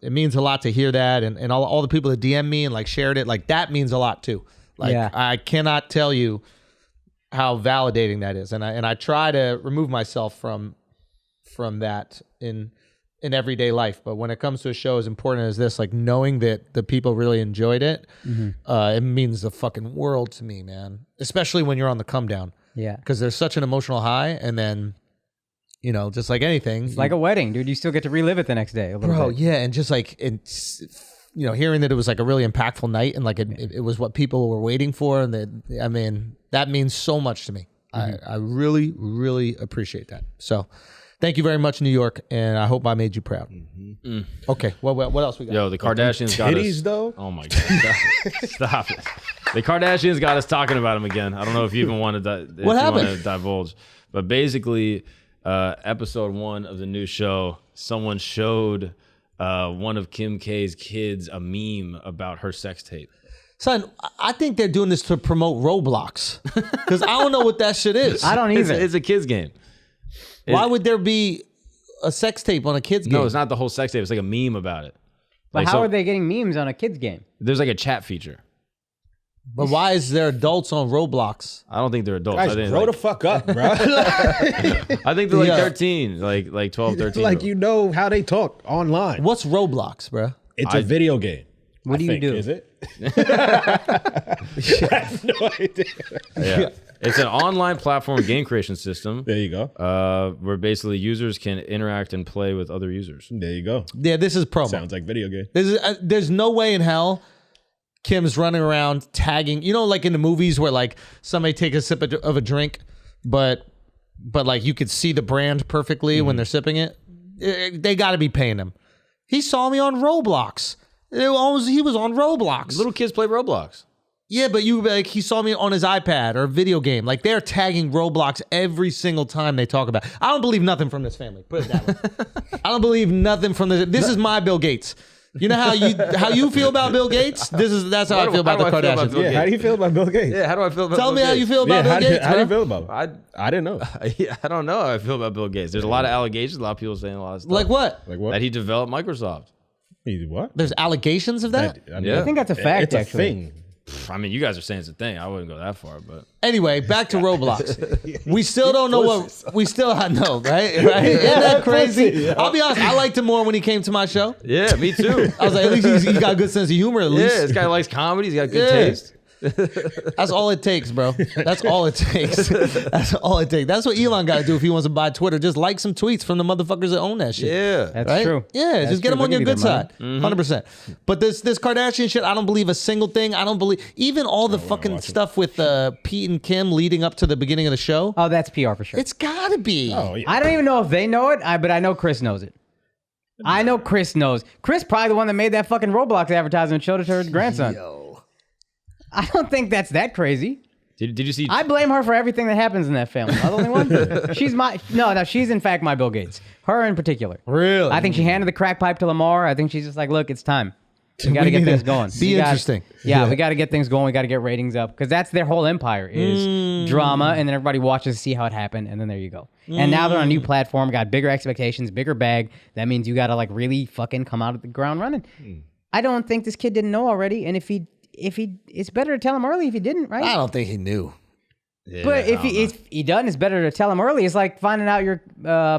it means a lot to hear that. And all the people that DM me and like shared it, like that means a lot too. Like Yeah. I cannot tell you how validating that is, and I try to remove myself from that in everyday life. But when it comes to a show as important as this, like knowing that the people really enjoyed it, it means the fucking world to me, man. Especially when you're on the come down. Yeah. Because there's such an emotional high, and then, just like anything. It's like a wedding, dude. You still get to relive it the next day a little Bro, bit. yeah, and just like, hearing that it was like a really impactful night, and like it was what people were waiting for, and that means so much to me. I really, really appreciate that. So thank you very much, New York, and I hope I made you proud. Okay, what else we got? Yo, the Kardashians got us. Titties, though? Oh my God. Stop it. The Kardashians got us talking about them again. I don't know if you even want to, What happened? Want to divulge. But basically, episode 1 of the new show, someone showed one of Kim K's kids a meme about her sex tape. Son, I think they're doing this to promote Roblox, because I don't know what that shit is. I don't either. It's a kid's game. Why would there be a sex tape on a kid's game? No, it's not the whole sex tape. It's like a meme about it. But Like, how so are they getting memes on a kid's game? There's like a chat feature. But why is there adults on Roblox? I don't think they're adults. Guys, I think grow the fuck up, bro. I think they're like Yeah. 13, like 12, 13. Like, you know how they talk online. What's Roblox, bro? It's a video game. What do you do? Is it? I have no idea. Yeah. It's an online platform game creation system. There you go. Where basically users can interact and play with other users. There you go. Yeah, this is promo. Sounds like video game. There's no way in hell Kim's running around tagging, like in the movies where like somebody take a sip of a drink, but like you could see the brand perfectly when they're sipping it. They got to be paying him. He saw me on Roblox. He was on Roblox. Little kids play Roblox. Yeah, but he saw me on his iPad or a video game. Like they're tagging Roblox every single time they talk about it. I don't believe nothing from this family. Put it that way. I don't believe nothing from this. This is my Bill Gates. You know how you feel about Bill Gates? That's how I feel about the Kardashians. Bill Gates? How do you feel about Bill Gates? Yeah, how do I feel about Tell Bill me how Gates? you feel about Bill Gates, how do you bro. feel about him? I didn't know. I don't know how I feel about Bill Gates. There's a lot of allegations, a lot of people saying a lot of stuff. Like what? Like what? That he developed Microsoft. What? There's allegations of that? Yeah. I think that's a fact, It's a actually. thing. I mean, you guys are saying it's a thing. I wouldn't go that far, but Anyway, back to Roblox. We still don't know what we still know, right? Isn't that crazy? I'll be honest, I liked him more when he came to my show. yeah, me too. I was like, at least he's got a good sense of humor. At Yeah, least this guy likes comedy. He's got good Yeah. taste. that's all it takes, bro. That's all it takes. That's all it takes. That's what Elon got to do if he wants to buy Twitter. Just like some tweets from the motherfuckers that own that shit. Yeah. That's Right? true. Yeah, That's just get true. them on They'll your give you good their money. side, 100%. But this Kardashian shit, I don't believe a single thing. I don't believe even all the fucking stuff with Pete and Kim leading up to the beginning of the show. Oh, that's PR for sure. It's gotta be. Oh, yeah. I don't even know if they know it, but I know Chris knows it. I know Chris knows. Chris probably the one that made that fucking Roblox advertisement and showed it to her grandson. I don't think that's that crazy. Did you see? I blame her for everything that happens in that family. I'm the only one. She's in fact my Bill Gates. Her in particular. Really? I think she handed the crack pipe to Lamar. I think she's just like, look, it's time. We got to get things going. Be interesting. Yeah, we got to get things going. We got to get ratings up because that's their whole empire is drama, and then everybody watches to see how it happened, and then there you go. And now they're on a new platform, got bigger expectations, bigger bag. That means you got to like really fucking come out of the ground running. I don't think this kid didn't know already, and if he, it's better to tell him early if he didn't, right? I don't think he knew. But if he doesn't, it's better to tell him early. It's like finding out your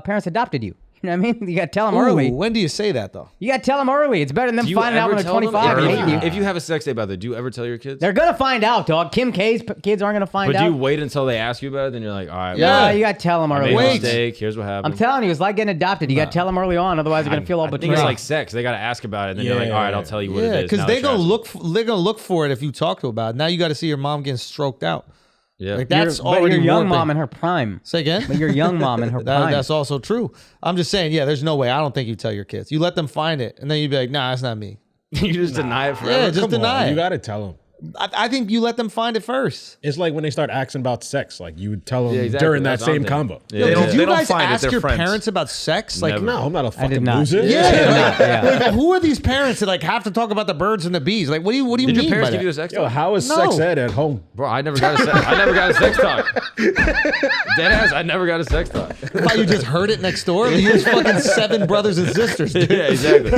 parents adopted you. You know what I mean? You got to tell them early. When do you say that though? You got to tell them early. It's better than them Do you finding out ever when they're tell them? 25 and hating you. If you have a sex tape out there, do you ever tell your kids? They're going to find out, dog. Kim K's kids aren't going to find But out. do you wait until they ask you about it? Then you're like, all right, Yeah. No, you got to tell them I early. made a Wait. mistake. Here's what happened. I'm telling you, it's like getting adopted. You got to tell them early on, otherwise they're going to feel all I think betrayed. it's like sex. They got to ask about it, and then you're like, all right, I'll tell you what it Yeah, is. because Now they're that gonna you're asking. they're gonna look for it if you talk to about it. Now you got to see your mom getting stroked out. Yeah. Like that's but already your young warping. mom in her prime. Say again. But your young mom in her prime. That's also true. I'm just saying, yeah, there's no way. I don't think you tell your kids. You let them find it, and then you'd be like, nah, that's not me. You just deny it forever. Yeah, just Come deny on, it. you got to tell them. I think you let them find it first. It's like when they start asking about sex. Like you would tell them exactly. during that That's what I'm same thinking. combo. Yeah. Did you they don't guys find it, ask they're your friends. parents about sex? Like, Never. No, I'm not a fucking not. loser. like, who are these parents that like have to talk about the birds and the bees? Like, what do you Did mean your by parents that? give you a sex Yo, talk? how is No. sex ed at home? Bro, I never got a sex talk. Deadass, I never got a sex talk. I thought you just heard it next door. You was fucking 7 brothers and sisters, dude. Yeah, exactly.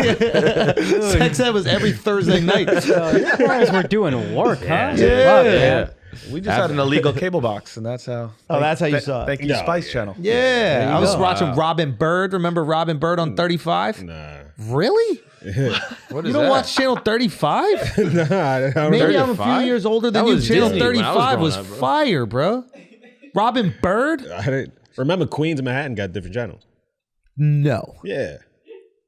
Sex ed was every Thursday night. Your parents were doing work, huh? Yeah. We just had an illegal cable box, and that's how. Oh, that's how you saw it. Thank you, Yeah. Spice Channel. Yeah, I was watching Robin Bird. Remember Robin Bird on 35? Nah. Really? What You is don't that? watch Channel 35? Nah, I don't Maybe know. I'm a few 35? years older than That you. was Channel Disney when I was 35 growing was up, bro. fire, bro. Robin Bird? I didn't remember Queens of Manhattan got different channels. No. Yeah.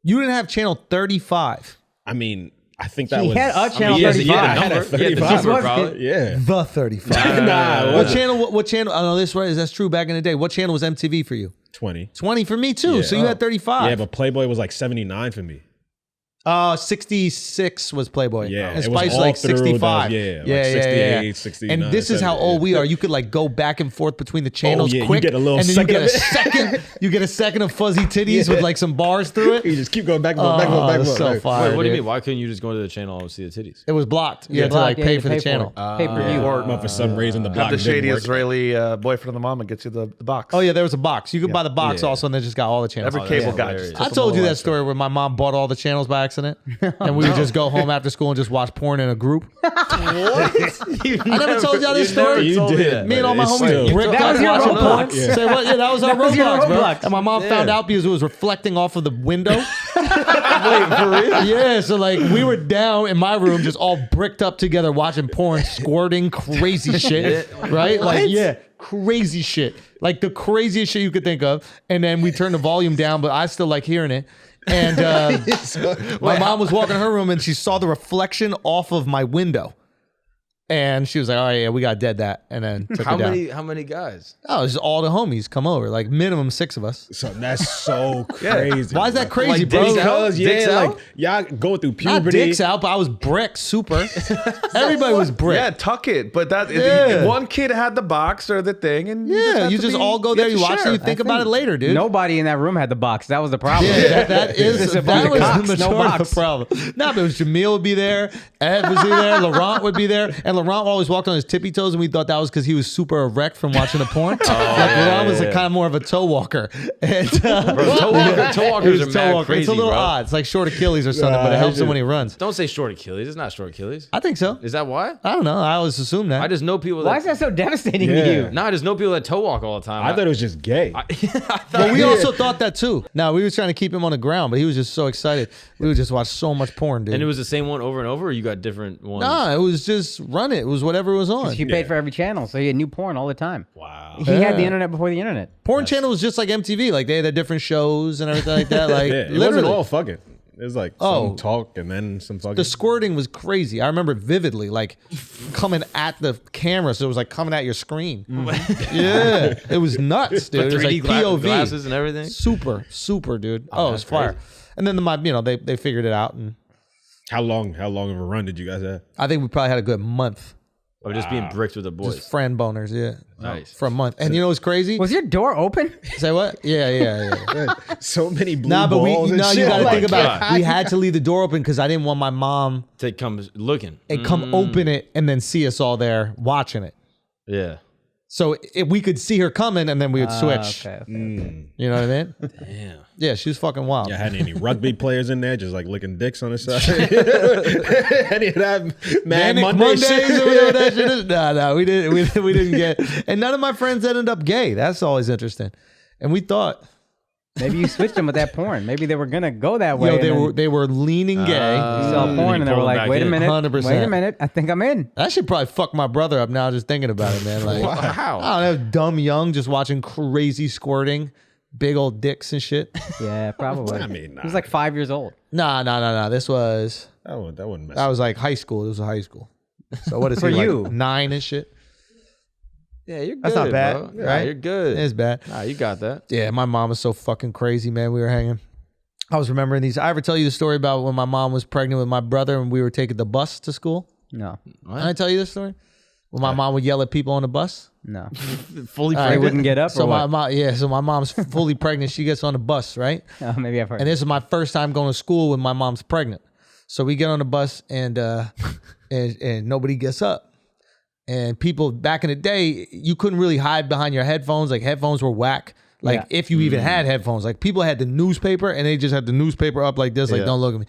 You didn't have Channel 35. I mean, I think that He was. had a channel yes, 35. yeah, I had a Number. Yeah, the 35. number, probably. Yeah. The 35. Nah, it What wasn't. channel? What channel? I know this right. That's true. Back in the day, what channel was MTV for you? 20. 20 for me too. Yeah. So you had 35. Yeah, but Playboy was like 79 for me. 66 was Playboy. Yeah, and it was Spice all like through 65. the- like 68, 69, And this is how 70, old we are. You could like go back and forth between the channels yeah, you quick. get a little and then second you get a of it. second. You get a second of fuzzy titties with like some bars through it. You just keep going back and forth, back and forth, back and that's forth. so Like, fire. Wait, what do you dude. mean? Why couldn't you just go to the channel and see the titties? It was blocked. You had to like pay for the channel. Pay per view. But for some reason, the block Have the didn't shady work. Israeli boyfriend of the mom and gets you the box. Oh yeah, there was a box. You could buy the box Yeah. also, and they just got all the channels. Every cable that's guy. hilarious. just I took told them you all that out. story where my mom bought all the channels by accident, and we would just go home after school and just watch porn in a group. I never told y'all this story. You did. Me and all my It's homies still- bricked That up was your watching Roblox. porn. Say what? Yeah, that was our was your Roblox, bro. Roblox. And my mom found out because it was reflecting off of the window. Wait, for real? Yeah, so like we were down in my room, just all bricked up together, watching porn, squirting, crazy shit, right? Like yeah, crazy shit, like the craziest shit you could think of. And then we turned the volume down, but I still like hearing it. And my mom was walking in her room and she saw the reflection off of my window. And she was like, "Oh yeah, we got dead that," and then took How it down. How many guys? Oh, it's just all the homies come over, like minimum 6 of us. So that's so crazy. Why is that crazy, Like bro? dicks out? Because, yeah, Dicks like, out? y'all going through Not puberty. dicks out, but I was brick super. Everybody was brick. Yeah, tuck it. But that Yeah. one kid had the box or the thing, and Yeah, you just all go there, you watch it, you it. think about it later, dude. Nobody in that room had the box. That was the problem. Yeah, that It's is a bunch that of was cocks, the no majority of box. the problem. Nah, but it was Jamil would be there, Ed was there, Laurent would be there, and Laurent always walked on his tippy toes, and we thought that was because he was super erect from watching the porn. Like Laurent was kind of more of a toe walker. And, Toe walkers he are was mad toe walker. crazy, It's a little bro. odd. It's like short Achilles or something, but it helps him when he runs. Don't say short Achilles. It's not short Achilles. I think so. Is that why? I don't know. I always assume that. I just know people Why is that. that so devastating to Yeah. you? Nah, I just know people that toe walk all the time. I thought it was just gay. But we also thought that too. No, we were trying to keep him on the ground, but he was just so excited. We would just watch so much porn, dude. and it was the same one over and over, or you got different ones? Nah, it was just run it. It was whatever was on. He paid for every channel, so he had new porn all the time. Wow. He had the internet before the internet. Porn channel was just like MTV. Like they had the different shows and everything like that. Like Yeah, it wasn't literally. all fucking. It was like some talk and then some fucking. The squirting was crazy. I remember it vividly, like coming at the camera, so it was like coming at your screen. Yeah, it was nuts, dude. It was like 3D POV, glasses and everything. super, dude. Oh, it was fire. And then they figured it out, and How long of a run did you guys have? I think we probably had a good month. Or just being bricked with the boys. Just friend boners, yeah, Nice. for a month. And you know what's crazy? Was your door open? Say what? Yeah. So many blue Nah, but balls and you shit. got to Oh think my about God. it. We had to leave the door open because I didn't want my mom To come looking. and come open it and then see us all there watching it. Yeah. So if we could see her coming and then we would switch. Okay. You know what I mean? Damn. Yeah, she was fucking wild. You had any rugby players in there just like licking dicks on the side? Any of that Mad Manic Monday Mondays shit? or whatever that shit is. No, we didn't get. And none of my friends ended up gay. That's always interesting. And we thought, Maybe you switched them with that porn. Maybe they were gonna go that way. they were leaning gay. You saw porn and they were pulled like, back "Wait a in. minute, 100%. wait a minute, I think I'm in." That should probably fuck my brother up now just thinking about it, man. Like, How? I don't know, dumb young, just watching crazy squirting, big old dicks and shit. Yeah, probably. I mean, nah. He was like 5 years old. Nah. This was, That wouldn't mess I up. was like high school. It was high school. So what is For he, like, you. 9 and shit? Yeah, you're good. That's not bad, bro. right? Yeah, you're good. It's bad. Nah, you got that. Yeah, my mom was so fucking crazy, man. We were hanging. I was remembering these. I ever tell you the story about when my mom was pregnant with my brother and we were taking the bus to school? No. Can I tell you this story? When my mom would yell at people on the bus. No. Fully They pregnant. wouldn't get up. So or what? my mom's fully pregnant. She gets on the bus, right? Oh, maybe I've heard. And this is my first time going to school when my mom's pregnant. So we get on the bus and nobody gets up. And people back in the day, you couldn't really hide behind your headphones. Like headphones were whack. Like if you even had headphones, like people had the newspaper and they just had the newspaper up like this, like don't look at me.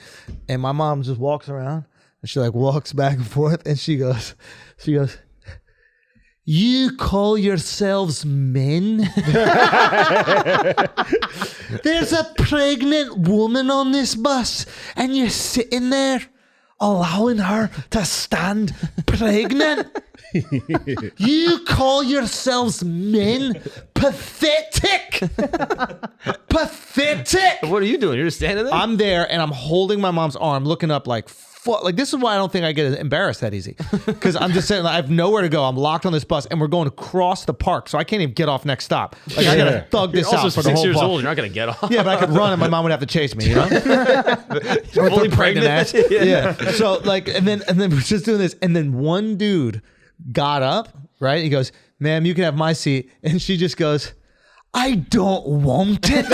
And my mom just walks around and she like walks back and forth and she goes, "You call yourselves men? There's a pregnant woman on this bus and you're sitting there allowing her to stand pregnant? You call yourselves men? Pathetic! Pathetic! What are you doing? You're just standing there? I'm there and I'm holding my mom's arm, looking up like, like this is why I don't think I get embarrassed that easy. Because I'm just saying, like, I have nowhere to go. I'm locked on this bus and we're going across the park, so I can't even get off next stop. Like I gotta thug this You're also out for the 6 whole years park. old. You're not going to get off. Yeah, but I could run and my mom would have to chase me, you know? Fully pregnant. ass. Yeah. So like, and then we're just doing this, and then one dude got up, right? He goes, "Ma'am, you can have my seat," and she just goes, "I don't want it."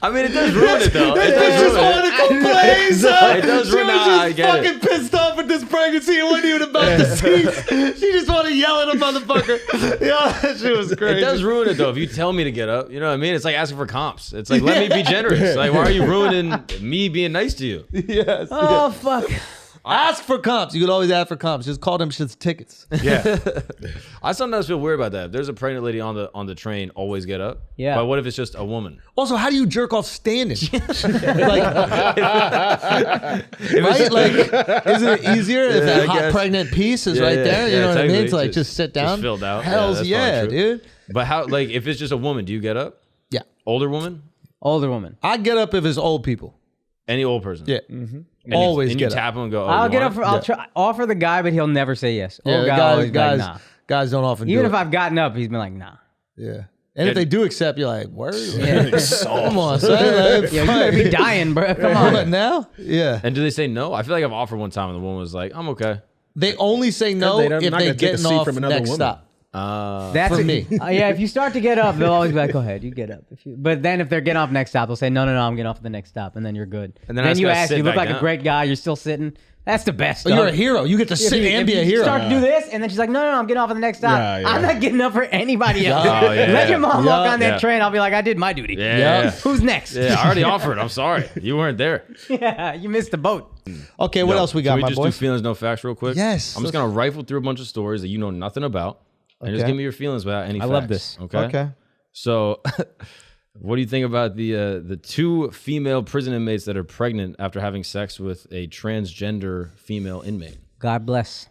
I mean, it does ruin it, though. It does Just ruin wanted it. to complain, son. It does She ruin was it. I just get it. fucking pissed off with this pregnancy. It wasn't even about the seats. She just wanted to yell at a motherfucker. Yeah, that shit was crazy. It does ruin it, though, if you tell me to get up. You know what I mean? It's like asking for comps. It's like, let me be generous. Like, why are you ruining me being nice to you? Yes. Oh, fuck. Ask for comps. You could always ask for comps. Just call them shits tickets. Yeah. I sometimes feel weird about that. If there's a pregnant lady on the train, always get up. Yeah. But what if it's just a woman? Also, how do you jerk off standing? Like, right? Like, isn't it easier if that I hot guess. pregnant piece is Yeah, right yeah, there? You yeah, know what I mean? technically, To like just sit down. just filled out. Yeah, Hell's that's yeah, probably true. dude. But how, like, if it's just a woman, do you get up? Yeah. Older woman? Older woman. I get up if it's old people. Any old person? Yeah. And Always you get up. tap him and go, oh, I'll you get want up. it? I'll try offer the guy, but he'll never say yes. Yeah, Old guy always be like, nah. guys don't often Even do if it. I've gotten up, he's been like, nah. Yeah. And if they do accept, you're like, word? Yeah. Come on, son. Like, Yo, you better be dying, bro. Come on. What, now? Yeah. And do they say no? I feel like I've offered one time and the woman was like, I'm okay. They only say no they don't- if not they gonna take a getting seat off from another next woman. stop. That's For a- me. Yeah, if you start to get up, they'll always be like, go ahead, you get up. But then if they're getting off next stop, they'll say, no, I'm getting off at the next stop. And then you're good. And then I just you gotta ask, sit you look back like a down. great guy, you're still sitting. That's the best. Oh, you're a dog. hero. You get to If sit you- and if be a you hero. start to do this, and then she's like, no, I'm getting off at the next stop. Yeah, yeah. I'm not getting up for anybody else. Oh, yeah. Let your mom walk Yeah. on that Yeah. train. I'll be like, I did my duty. Yeah. Who's next? Yeah, I already offered. I'm sorry. You weren't there. Yeah, you missed the boat. Okay, what else we got, Can we my just boys? do feelings, no facts real quick? Yes. I'm just going to rifle through a bunch of stories that you know nothing about. And just Okay. give me your feelings without any I facts. love this. Okay? Okay. So, what do you think about the two female prison inmates that are pregnant after having sex with a transgender female inmate? God bless.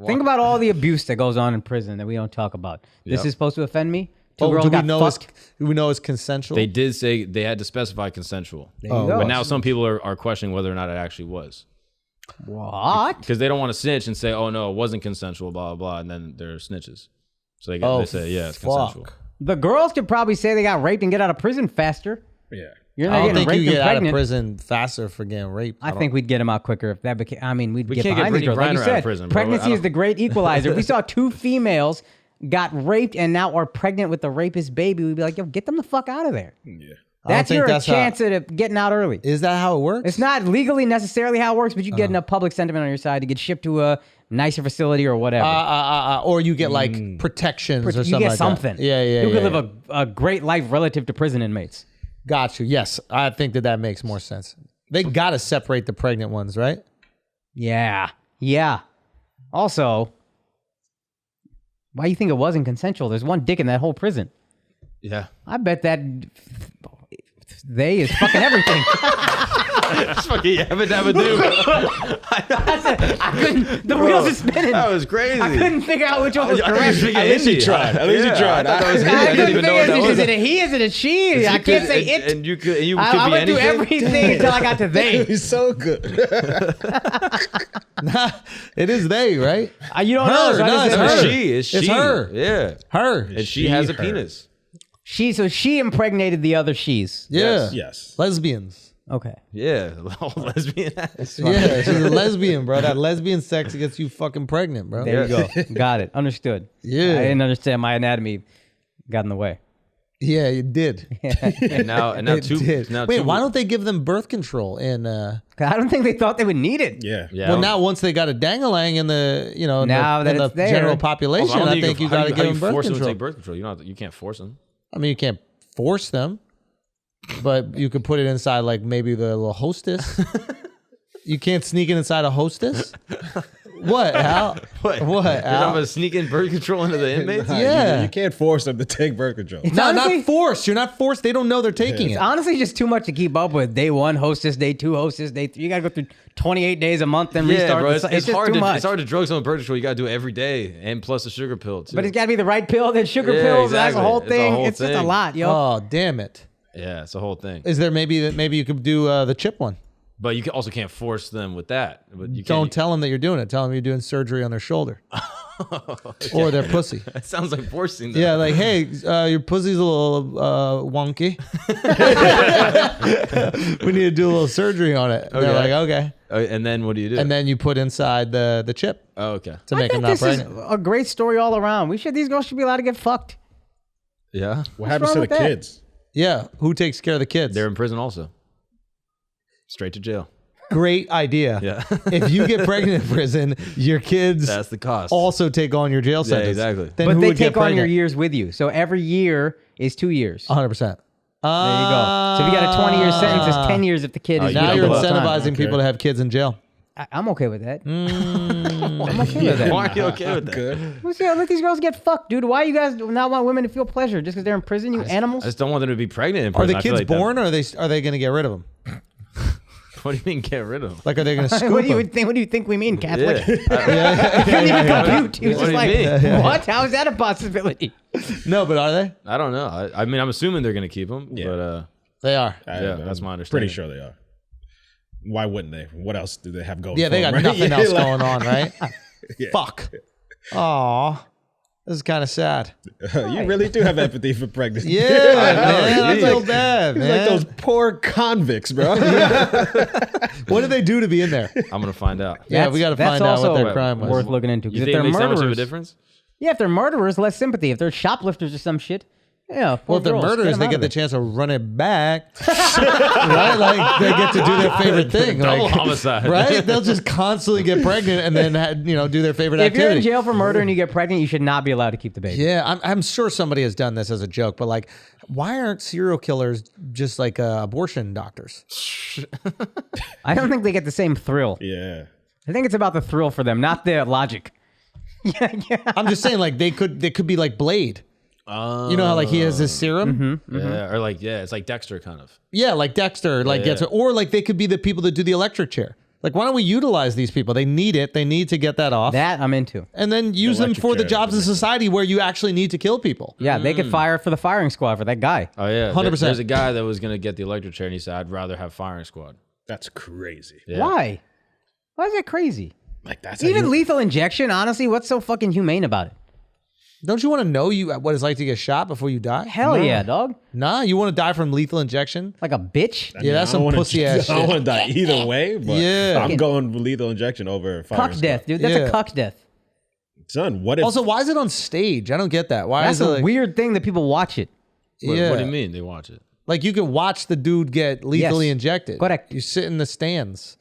Think about all the abuse that goes on in prison that we don't talk about. This Yep. is supposed to offend me? Two Oh, girls do we got know fucked. it's consensual? They did say they had to specify consensual. There you go. But now some people are questioning whether or not it actually was. What? Because they don't want to snitch and say, oh, no, it wasn't consensual, blah, blah, blah. And then they're snitches. So they say, yeah, it's consensual. fuck. The girls could probably say they got raped and get out of prison faster. Yeah. You're I not don't getting think raped you and get out of pregnant. prison faster for getting raped. I think we'd get them out quicker if that became. I mean, we'd get can't get behind these Brittany girls. Like you Griner out of said, prison, bro. pregnancy I is the great equalizer. If we saw two females got raped and now are pregnant with the rapist baby, we'd be like, yo, get them the fuck out of there. Yeah. That's think your that's how- chance at getting out early. Is that how it works? It's not legally necessarily how it works, but you get enough public sentiment on your side to get shipped to a nicer facility or whatever. or you get like protections or you something get like something. that. Yeah. You could yeah. live a great life relative to prison inmates. Got you. Yes, I think that makes more sense. They got to separate the pregnant ones, right? Yeah. Yeah. Also, why do you think it wasn't consensual? There's one dick in that whole prison. Yeah. I bet that they is fucking everything. It's fucking yabba dabba doo. I couldn't. The wheels are spinning. That was crazy. I couldn't figure out which one was I thought you correct. were speaking At least he Hindi. tried. At least he tried. I thought that was Hindi. I I didn't couldn't even know figure what that out, was. is it a he? Is it a she? I can't say it. And you could be I went through anything. everything until I got to they. He's so good. It is they, right? You don't Her, know. So I no, just it's said her. She is she. It's her. Yeah. Her. And she has a her. penis. So she impregnated the other she's. Yeah. Yes. Lesbians. Okay. Yeah, the whole lesbian ass. Yeah, she's a lesbian, bro. That lesbian sex gets you fucking pregnant, bro. There you go. Got it. Understood. Yeah. I didn't understand. My anatomy got in the way. Yeah, it did. And now It two. did. Now Wait, two, why don't they give them birth control? And 'Cause I don't think they thought they would need it. Yeah. Yeah. well, now once they got a dangalang in the Now that in the it's there. general Also, population, don't I think think you how got to do how give you them birth force them to control. take birth control. You can't force them. I mean, you can't force them, but you could put it inside, like maybe the little hostess. You can't sneak it inside a hostess. What, Al? What, You're talking Al? about sneaking birth control into the inmates? Yeah. You can't force them to take birth control. It's No, honestly- not forced. You're not forced. They don't know they're taking it. It's honestly just too much to keep up with. Day 1 hostess, day 2 hostess, day 3. You gotta go through 28 days a month and Yeah, restart. bro. It's It's just hard too much. It's hard to drug someone birth control. You got to do it every day, and plus the sugar pill too. But it's gotta be the right pill. Then sugar Yeah, pills. That's exactly. a whole It's a thing. whole It's just a thing. lot, yo. Oh, damn it. yeah, it's a whole thing. Is there maybe you could do the chip one? But you also can't force them with that. But you Don't can't, tell them that you're doing it. Tell them you're doing surgery on their shoulder or their pussy. That sounds like forcing them. Yeah, like, hey, your pussy's a little wonky. We need to do a little surgery on it. And they're like, okay. And then what do you do? And then you put inside the chip oh, okay. to I make them think not this is pregnant. a great story all around. These girls should be allowed to get fucked. Yeah. What happens to wrong the with that? kids? Yeah, who takes care of the kids? They're in prison also. Straight to jail. Great idea. Yeah. If you get pregnant in prison, your kids That's the cost. also take on your jail sentence. exactly. Then But who they would get take on your pregnant? years with you. So every year is 2 years. 100%. There you go. So if you got a 20-year sentence, it's 10 years if the kid is Now double you're the time. incentivizing people to have kids in jail. I'm okay with that. I'm okay with that. Why are you okay with that? Good. Let's let these girls get fucked, dude. Why you guys not want women to feel pleasure just because they're in prison? You animals. I just don't want them to be pregnant in Are prison. the I feel kids like that- born, or are they going to get rid of them? What do you mean get rid of them? Like, are they going to scoop What do you them? think? What do you think we mean, Catholic? Yeah. Couldn't even compute. He was What just do you like, mean? "What? How is that a possibility?" No, but are they? I don't know. I mean, I'm assuming they're going to keep them. Yeah. But They are. Yeah, that's my understanding. Pretty sure they are. Why wouldn't they? What else do they have going? Yeah, they for got them, right? nothing Yeah, else like- going on, right? Yeah. Fuck. Aw. This is kind of sad. You really do have empathy for pregnancy. Yeah, man. I He's feel like- bad, It's man. like those poor convicts, bro. What did they do to be in there? I'm going to find out. Yeah, we got to That's find out what also their crime was. worth looking into. 'Cause You if think they're it makes that much of a murderers, difference? yeah, if they're murderers, less sympathy. If they're shoplifters or some shit, yeah. Well, if they're murderers, they get the chance. chance to run it back, right? Like they get to do their favorite thing, Double like, homicide. right? They'll just constantly get pregnant and then do their favorite If you're in activity. jail for murder and you get pregnant, you should not be allowed to keep the baby. Yeah, I'm sure somebody has done this as a joke, but like, why aren't serial killers just like abortion doctors? I don't think they get the same thrill. Yeah. I think it's about the thrill for them, not the logic. I'm just saying, like they could be like Blade. You know how like he has his serum? Yeah, or like, it's like Dexter kind of. Yeah, like Dexter, like gets it, or like they could be the people that do the electric chair. Like, why don't we utilize these people? They need it. They need to get that off, That I'm into. and then use them Electric for the chair jobs in makes sense. society where you actually need to kill people. Yeah, they could fire for the firing squad for that guy. Oh, yeah. 100%. There's a guy that was going to get the electric chair, and he said, I'd rather have firing squad. That's crazy. Yeah. Why? Why is that crazy? Like that's Even how you- lethal injection, honestly, what's so fucking humane about it? Don't you want to know what it's like to get shot before you die? Hell yeah, dog. Nah, you want to die from lethal injection? Like a bitch. Yeah, that's I some don't wanna- pussy ass I don't shit. want to die either way, but Yeah. I'm going with lethal injection over fire. Cuck death, dude. That's Yeah. a cuck death. Son, what if Also, why is it on stage? I don't get that. Why That's is it a like, weird thing that people watch it. Yeah. What do you mean they watch it? Like you can watch the dude get lethally Yes. injected. Correct. You sit in the stands.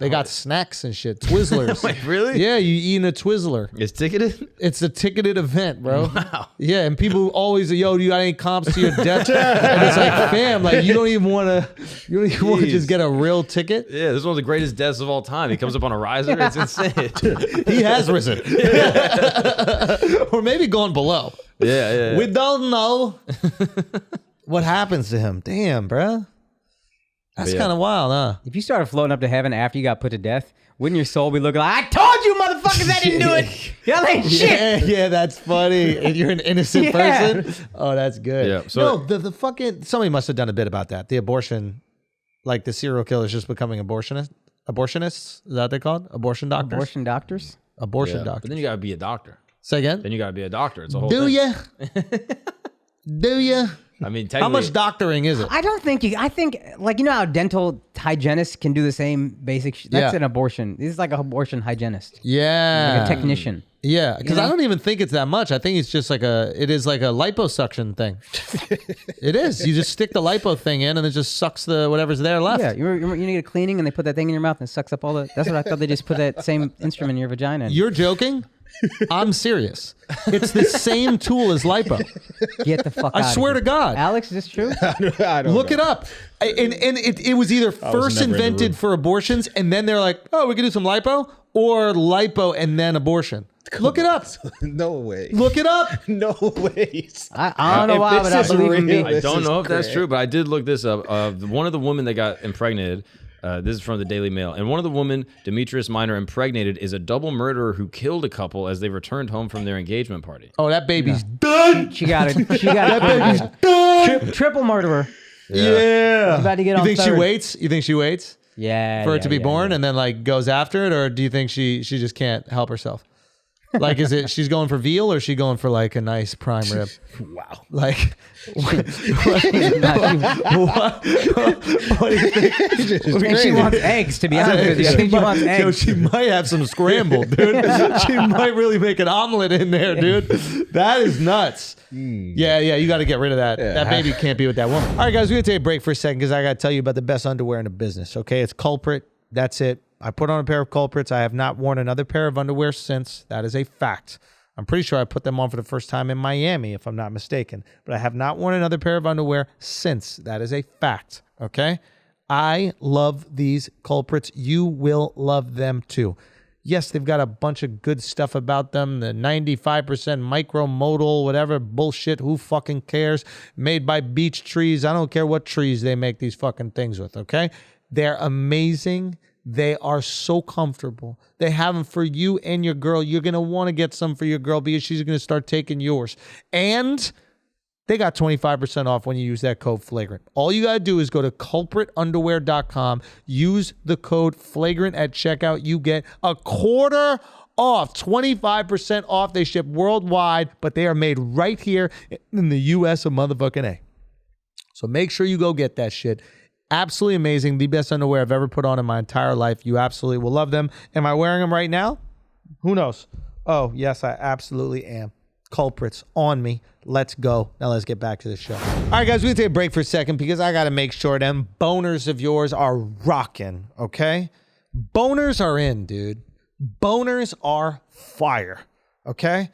They got snacks and shit. Twizzlers. Wait, really? Yeah, you eating a Twizzler. It's ticketed? It's a ticketed event, bro. Wow. Yeah, and people always say, yo, do you got any comps to your death? And it's like, fam, like you don't even want to just get a real ticket. Yeah, this is one of the greatest deaths of all time. He comes up on a riser. It's insane. He has risen. Or maybe gone below. Yeah. We don't know what happens to him. Damn, bro. That's Yeah. kind of wild, huh? If you started floating up to heaven after you got put to death, wouldn't your soul be looking like, I told you motherfuckers I didn't do it. Y'all ain't shit. Yeah, that's funny. And you're an innocent Yeah. person. Oh, that's good. Yeah, so- no, the fucking somebody must have done a bit about that. The abortion, like the serial killers just becoming abortionists. Is that what they called? Abortion doctors. Abortion doctors? Abortion But doctors. then you got to be a doctor. Say again. Then you got to be a doctor. It's a whole Do thing. ya? Do ya? I mean, How much doctoring is it? I don't think I think, like, you know how dental hygienists can do the same basic That's Yeah. an abortion. This is like an abortion hygienist. Yeah. Like a technician. Yeah, because I don't even think it's that much. I think it's just like it is like a liposuction thing. It is. You just stick the lipo thing in and it just sucks the whatever's there left. Yeah, you need a cleaning and they put that thing in your mouth and it sucks up all the... That's what I thought. They just put that same instrument in your vagina. You're joking? I'm serious. It's the same tool as lipo. Get the fuck out I swear of to here. God. Alex, is this true? I don't Look know. it up. And it was either first never in the invented room. for abortions and then they're like, oh, we can do some lipo, or lipo and then abortion. Look it up. No way. Look it up. No ways. I don't know If why, this but I is believe in real, me. I this don't is know if that's correct. true, but I did look this up. One of the women that got impregnated, this is from the Daily Mail, and one of the women Demetrius Minor impregnated is a double murderer who killed a couple as they returned home from their engagement party. Oh, that baby's done. She got it. Triple murderer. Yeah. About to get You on think she third. waits? You think she waits Yeah. for it to be born yeah. and then like goes after it, or do you think she just can't help herself? Like, is it she's going for veal or is she going for like a nice prime rib? Wow. Like, what do you think? I think she wants eggs, to be honest with you. I think she wants Yo, eggs. she might have some scrambled, dude. She might really make an omelet in there, dude. That is nuts. Yeah, you got to get rid of that. That baby can't be with that woman. All right, guys, we're going to take a break for a second because I got to tell you about the best underwear in the business, okay? It's Culprit. That's it. I put on a pair of Culprits. I have not worn another pair of underwear since. That is a fact. I'm pretty sure I put them on for the first time in Miami, if I'm not mistaken. But I have not worn another pair of underwear since. That is a fact, okay? I love these Culprits. You will love them too. Yes, they've got a bunch of good stuff about them. The 95% micromodal, whatever bullshit. Who fucking cares? Made by beech trees. I don't care what trees they make these fucking things with, okay? They're amazing. They are so comfortable. They have them for you and your girl. You're going to want to get some for your girl because she's going to start taking yours. And they got 25% off when you use that code Flagrant. All you got to do is go to culpritunderwear.com, use the code Flagrant at checkout. You get a quarter off, 25% off. They ship worldwide, but they are made right here in the U.S. of motherfucking A. So make sure you go get that shit. Absolutely amazing. The best underwear I've ever put on in my entire life. You absolutely will love them. Am I wearing them right now? Who knows? Oh, yes, I absolutely am. Culprits on me. Let's go. Now let's get back to the show. All right, guys, we're going to take a break for a second because I got to make sure them boners of yours are rocking, okay? Boners are in, dude. Boners are fire, okay?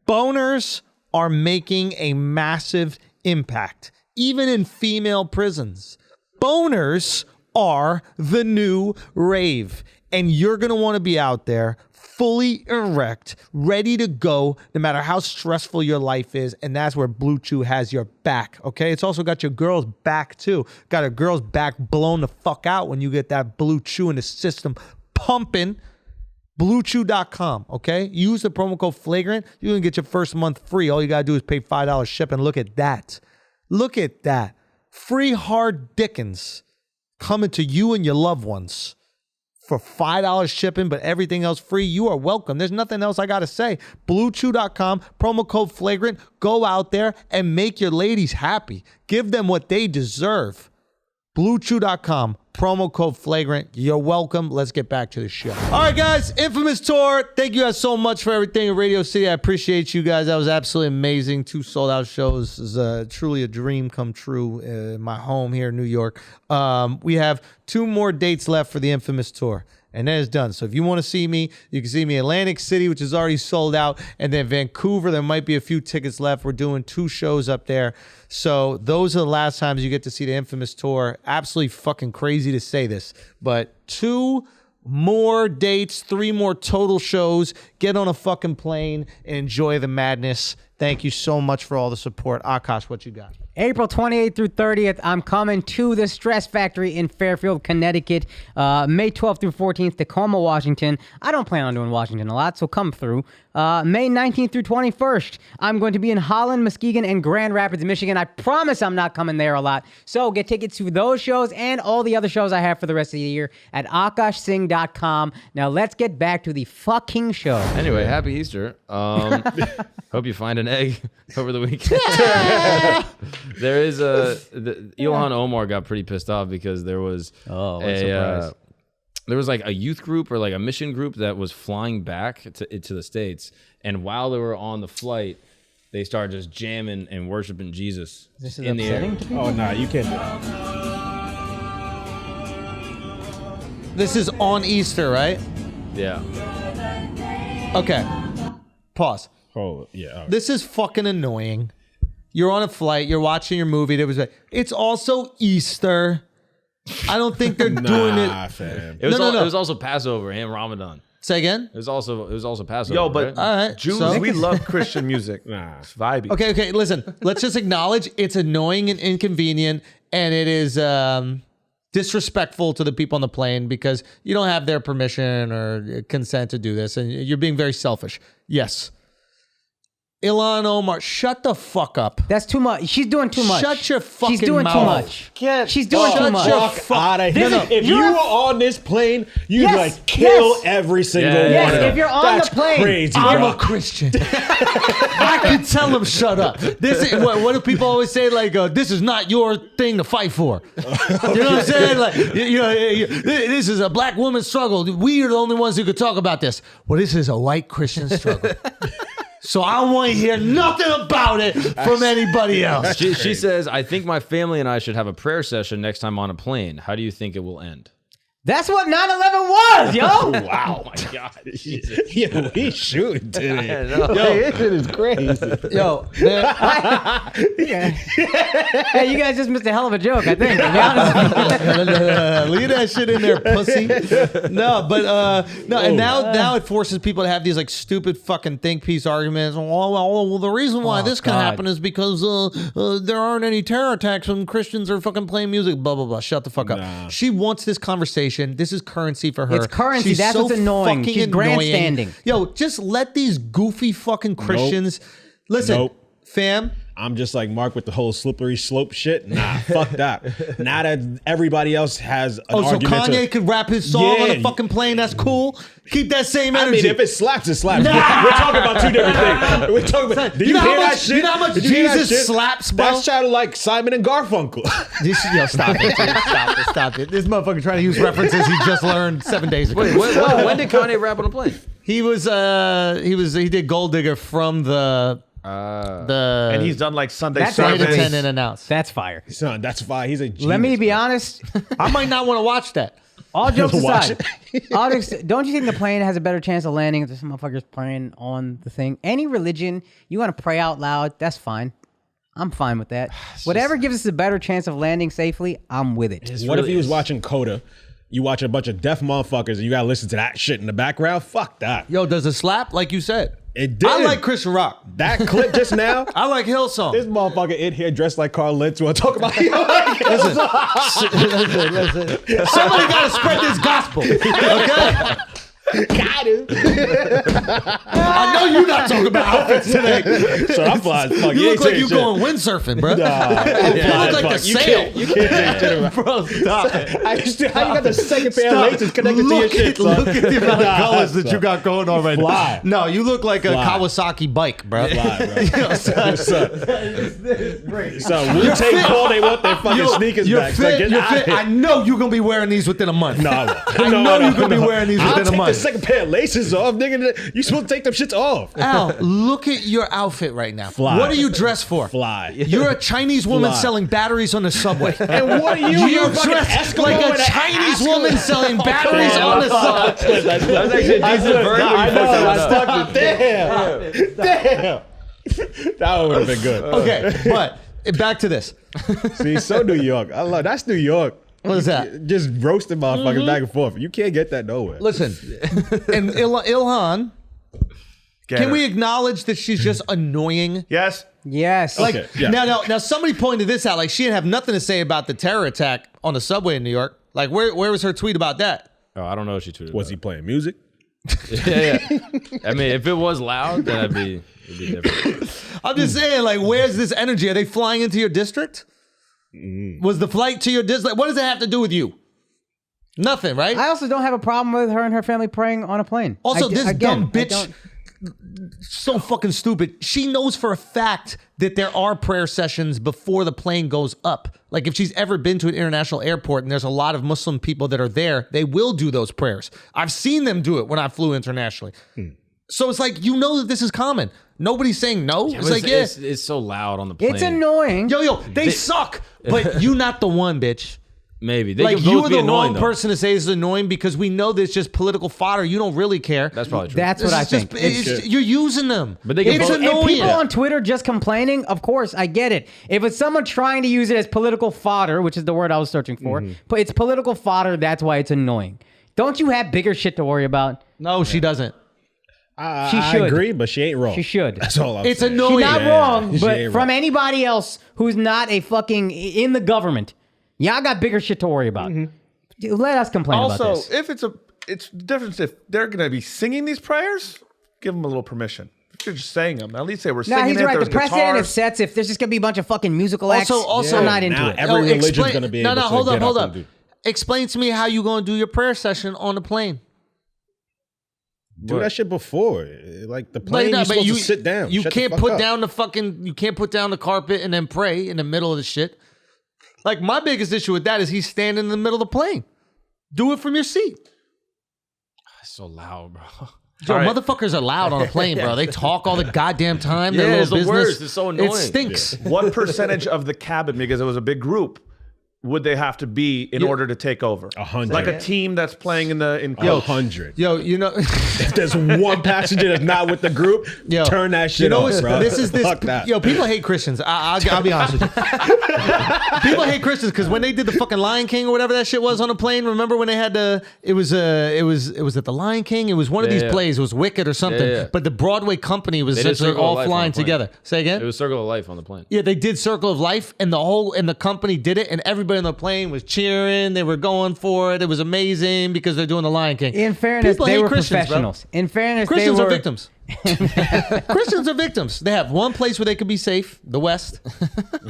Boners are making a massive impact, even in female prisons. Boners are the new rave, and you're going to want to be out there fully erect, ready to go, no matter how stressful your life is, and that's where Blue Chew has your back, okay? It's also got your girl's back, too. Got a girl's back blown the fuck out when you get that Blue Chew in the system pumping. BlueChew.com, okay? Use the promo code Flagrant. You can get your first month free. All you got to do is pay $5 shipping. Look at that. Look at that. Free hard dickens coming to you and your loved ones for $5 shipping, but everything else free. You are welcome. There's nothing else I got to say. BlueChew.com, promo code Flagrant. Go out there and make your ladies happy. Give them what they deserve. BlueChew.com, promo code Flagrant. You're welcome. Let's get back to the show. All right, guys. Infamous Tour. Thank you guys so much for everything in Radio City. I appreciate you guys. That was absolutely amazing. 2 sold-out shows. It was truly a dream come true in my home here in New York. We have 2 more dates left for the Infamous Tour. And then it's done. So if you want to see me, you can see me in Atlantic City, which is already sold out. And then Vancouver, there might be a few tickets left. We're doing 2 shows up there. So those are the last times you get to see the Infamous Tour. Absolutely fucking crazy to say this. But 2 more dates, 3 more total shows. Get on a fucking plane and enjoy the madness. Thank you so much for all the support. Akaash, what you got? April 28th through 30th, I'm coming to the Stress Factory in Fairfield, Connecticut. May 12th through 14th, Tacoma, Washington. I don't plan on doing Washington a lot, so come through. May 19th through 21st, I'm going to be in Holland, Muskegon, and Grand Rapids, Michigan. I promise I'm not coming there a lot. So get tickets to those shows and all the other shows I have for the rest of the year at AkashSing.com. Now let's get back to the fucking show. Anyway, happy Easter. Hope you find an egg over the weekend. There is Ilhan Omar got pretty pissed off because there was there was like a youth group or like a mission group that was flying back to the States, and while they were on the flight, they started just jamming and worshiping Jesus in the air. Oh no, you can't do that. This is on Easter, right? Yeah. Okay. Pause. Oh yeah. All right. This is fucking annoying. You're on a flight. You're watching your movie. It's also Easter. I don't think they're doing it. Fam. It was also Passover and Ramadan. Say again? It was also Passover. Yo, but right? All right, Jews, so? we love Christian music. It's vibey. Okay, listen. Let's just acknowledge it's annoying and inconvenient, and it is disrespectful to the people on the plane because you don't have their permission or consent to do this, and you're being very selfish. Yes. Ilhan Omar, shut the fuck up. That's too much. She's doing too much. Shut your fucking mouth. She's doing too much. She's doing too much. Out of here. This is- If you you're- were on this plane, you'd Yes, like kill yes. every single Yeah, one of yes, them. if you're on That's the plane, crazy, I'm bro. a Christian. I can tell them shut up. This is what do people always say? Like, this is not your thing to fight for. You know what I'm saying? Like, this is a black woman's struggle. We are the only ones who could talk about this. Well, this is a white Christian struggle. So I don't want to hear nothing about it from anybody else. She says, I think my family and I should have a prayer session next time on a plane. How do you think it will end? That's what 9/11 was, yo. Wow, my God. Yeah, we shooting today. Yo, This shit is crazy. Yo, Hey, you guys just missed a hell of a joke, I think. To be honest. leave that shit in there, pussy. No, but and now it forces people to have these like stupid fucking think piece arguments. Well, the reason why this can God. happen is because there aren't any terror attacks when Christians are fucking playing music. Blah blah blah. Shut the fuck up. Nah. She wants this conversation. This is currency for her. It's currency. She's That's so what's annoying. fucking She's annoying. grandstanding. Yo, just let these goofy fucking Christians listen, Nope. fam. I'm just like Mark with the whole slippery slope shit. Nah, fuck that. Now that everybody else has an Oh, so argument. Kanye could rap his song on Yeah. a fucking plane. That's cool. Keep that same I energy. mean, if it slaps, it slaps. We're talking about two different things. We're talking about. Do you, know how hear that much- shit? you know how much Did you hear that Jesus shit? slaps, bro? That's sounded like Simon and Garfunkel. Yo, stop it, dude. Stop it. This motherfucker trying to use references he just learned 7 days ago. Wait, when did Kanye rap on a plane? He did Gold Digger from the And he's done like Sunday That's flight service. attendant announced. That's fire. Son, that's fine. He's a genius. Let me be honest. I might not want to watch that. All jokes Watch aside, don't you think the plane has a better chance of landing if there's some motherfuckers praying on the thing? Any religion, you want to pray out loud, that's fine. I'm fine with that. Whatever gives us a better chance of landing safely, I'm with it. What if he was watching Coda? You watch a bunch of deaf motherfuckers and you gotta listen to that shit in the background? Fuck that. Yo, does it slap? Like you said. It did. I like Christian rock. That clip just now. I like Hillsong. This motherfucker in here dressed like Carl Lentz. Want to talk about Listen. Somebody got to spread this gospel. Okay? Got him. I know you're not talking about outfits today. So I'm fly as fuck. You look ain't like saying you shit. going windsurfing, bro. Nah, You look like the sail. You can't say shit about. Bro, stop it. How you got the second pair of laces connected to your Look shit? at, look at the amount of Nah, colors that son. you got going on right Fly. now. No, you look like a Fly. Kawasaki bike, bro. Fly, bro. You know, son. So we take all they want their fucking sneakers you're back. So fit, get you're out fit. of here. I know you're gonna be wearing these within a month. No, I know you're gonna be wearing these I'll within a take month. the second pair of laces off, nigga. You supposed to take them shits off. Al, look at your outfit right now. Fly. What are you dressed for? Fly. You're a Chinese woman Fly. selling batteries on the subway. And what are you? You're fucking dressed Eskimo like a with an Chinese Eskimo? woman selling batteries Okay, on the subway. That was actually a decent burn. I know. I stuck it. Damn. That would have been good. Okay, but back to this. See, so New York. I love that's New York. What is that? Just roasting motherfuckers back and forth. You can't get that nowhere. Listen, and Ilhan, Get can her. we acknowledge that she's just annoying? Yes. Yes. Like Okay, yeah. now, somebody pointed this out. Like she didn't have nothing to say about the terror attack on the subway in New York. Like where was her tweet about that? Oh, I don't know if she tweeted. Was he playing music? Yeah. I mean, if it was loud, then it'd be different. I'm just saying, like, where's this energy? Are they flying into your district? Was the flight to your district? What does it have to do with you? Nothing, right? I also don't have a problem with her and her family praying on a plane. Also, this dumb I bitch, don't- so fucking stupid. She knows for a fact that there are prayer sessions before the plane goes up. Like if she's ever been to an international airport and there's a lot of Muslim people that are there, they will do those prayers. I've seen them do it when I flew internationally. So it's like, you know that this is common. Nobody's saying no. It's like, yeah. It's so loud on the plane. It's annoying. Yo, they suck. But you not the one, bitch. Maybe. They Like can you both are be the annoying, wrong though. person to say this is annoying because we know this is just political fodder. You don't really care. That's probably true. That's what I It's just- think. you're using them. But they can it's both- And annoying. people on Twitter just complaining, of course, I get it. If it's someone trying to use it as political fodder, which is the word I was searching for, but it's political fodder, that's why it's annoying. Don't you have bigger shit to worry about? No, she doesn't. She I should. agree, but she ain't wrong. She should. That's all I'm It's saying. annoying. She's not wrong, she but ain't from wrong. anybody else who's not a fucking in the government, y'all got bigger shit to worry about. Dude, let us complain about Also, this. if it's different if they're going to be singing these prayers, give them a little permission. If you're just saying them, at least they were singing No, he's it. right. There's The precedent it guitars. sets, if there's just gonna be a bunch of fucking musical acts, Also, I'm not into now it. every religion's explain- gonna be no, able no, to hold get up, hold up up. and do- Explain to me how you gonna do your prayer session on the plane. Do that shit before. Like the plane, no, you're but supposed to sit down. You Shut the can't fuck put up. down you can't put down the carpet and then pray in the middle of the shit. Like my biggest issue with that is he's standing in the middle of the plane. Do it from your seat. It's so loud, bro. Yo, All right. motherfuckers are loud on a plane, bro. They talk all the goddamn time. Yeah, Their it's little the business. worst. It's so annoying. It stinks. What percentage of the cabin, because it was a big group, would they have to be in order to take over? 100. Like a team that's playing in 100. Yo, you know, If there's one passenger that's not with the group, yo, turn that shit you know off, what's- bro. This is this. Fuck that. Yo, people hate Christians. I'll be honest with you. People hate Christians because when they did the fucking Lion King or whatever that shit was on the plane. Remember when they had the? It was at the Lion King. It was one of these Yeah. plays. It was Wicked or something. Yeah. But the Broadway company was They did essentially Circle of all Life on flying the plane. together. Say again. It was Circle of Life on the plane. Yeah, they did Circle of Life, and the company did it, and everybody on the plane was cheering. They were going for it. It was amazing because they're doing the Lion King. In fairness, People they hate were Christians, bro. professionals. In fairness, Christians they are were victims. Christians are victims. They have one place where they could be safe, the West,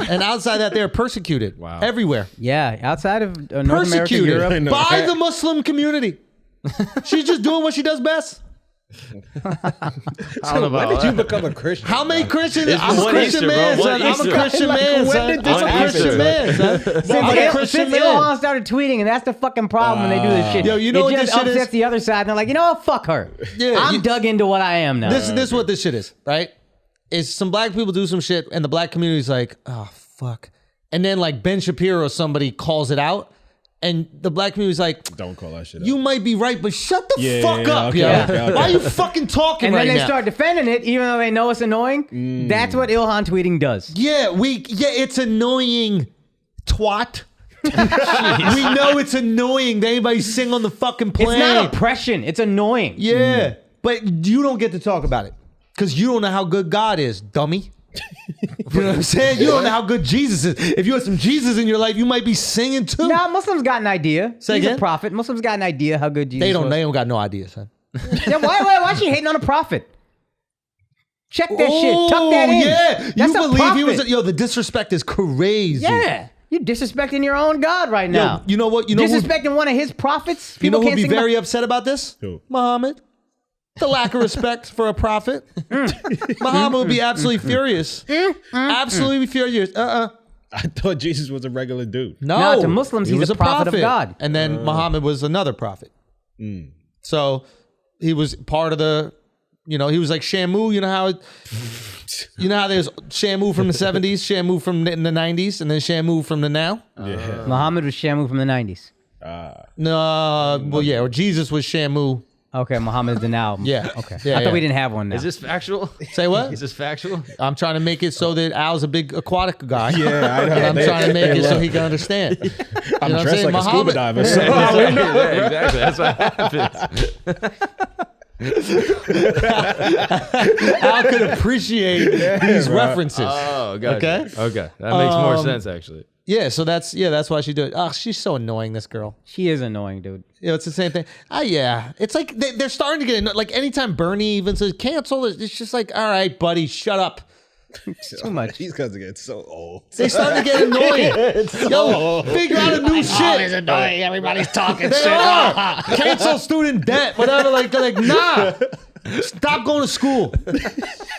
and outside that, they're persecuted. Wow. Everywhere. Yeah, outside of North America, Persecuted Europe. know. by the Muslim community. She's just doing what she does best. I don't know When about did you that. become a Christian? How many Christians? It's I'm a one Christian Easter, bro. man, One son. I'm a Easter. Christian Like, man, when son. did this I'm a happen? Christian man, son. I'm a Since Christian man. Ilhan started tweeting, and that's the fucking problem when they do this shit. Yo, you know it what just this shit upsets is? the other side, and they're like, you know what? Fuck her. Yeah, I'm dug into what I am now. This is what this shit is, right? Is some black people do some shit and the black community's like, oh fuck. And then like Ben Shapiro or somebody calls it out and the black community's like, Don't call that shit you out. might be right, but shut the Yeah, fuck yeah, up, okay, yo. okay. Why are you fucking talking and right then they now? start defending it, even though they know it's annoying. That's what Ilhan tweeting does. Yeah, it's annoying, twat. We know it's annoying that anybody sing on the fucking plane. It's not oppression. It's annoying. Yeah, but you don't get to talk about it because you don't know how good God is, dummy. You know what I'm saying? You don't know how good Jesus is. If you had some Jesus in your life, you might be singing too. Nah, Muslims got an idea. Say He's again? a prophet. Muslims got an idea how good Jesus They don't. was. They don't got no idea, son. Yeah, why is she hating on a prophet? Check that shit. Tuck that in. Yeah, That's you a believe he was? prophet. Yo, the disrespect is crazy. Yeah. You're disrespecting your own God right Yo, now. you know what? You know who? disrespecting one of his prophets. You know People who'd can't be sing very about- upset about this? Who? Muhammad. The lack of respect for a prophet. Muhammad would be absolutely furious. Absolutely furious. I thought Jesus was a regular dude. No, No, to Muslims, he he's was a prophet of God. And then Muhammad was another prophet. So he was part of the, he was like Shamu. You know how there's Shamu from the 70s, Shamu from the 90s, and then Shamu from the now? Muhammad was Shamu from the 90s. No, well, yeah, or Jesus was Shamu. Okay, Muhammad's the now. Yeah. Okay. Yeah, I thought we yeah. didn't have one now. Is this factual? Say what? Is this factual? I'm trying to make it so that Al's a big aquatic guy. Yeah, I know. And I'm They- trying to make they it so love- he can understand. You I'm know what dressed saying? like a scuba Muhammad- diver. So Yeah, exactly. That's what happens. Al could appreciate these bro. references. Oh, gotcha. Okay. Okay. That makes more sense, actually. Yeah, so that's why she do it. Oh, she's so annoying, this girl. She is annoying, dude. It's the same thing. Yeah. It's like they're starting to get like anytime Bernie even says cancel it, it's just like, all right, buddy, shut up. Too much. These guys are getting so old. They starting to get annoying. Yo, figure out a new shit. It's annoying. Everybody's talking They shit. are. Cancel student debt, whatever. Like, nah. Stop going to school.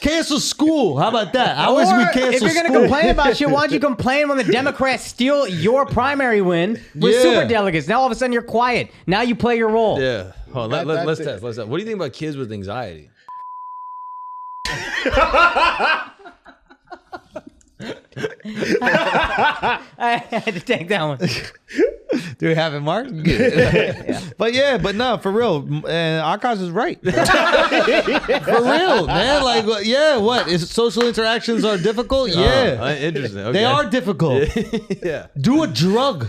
Cancel school. How about that? I wish we cancel if you're going to school. complain about shit, why don't you complain when the Democrats steal your primary win with Yeah. super delegates? Now all of a sudden you're quiet. Now you play your role. Yeah. Hold on, let's test. Let's test. What do you think about kids with anxiety? I had to take that one. Do we have it, Mark? But no, for real. Akaash is right. For real, man. Like, what? Is social interactions are difficult? Yeah. Interesting. Okay. They are difficult. Yeah. Do a drug.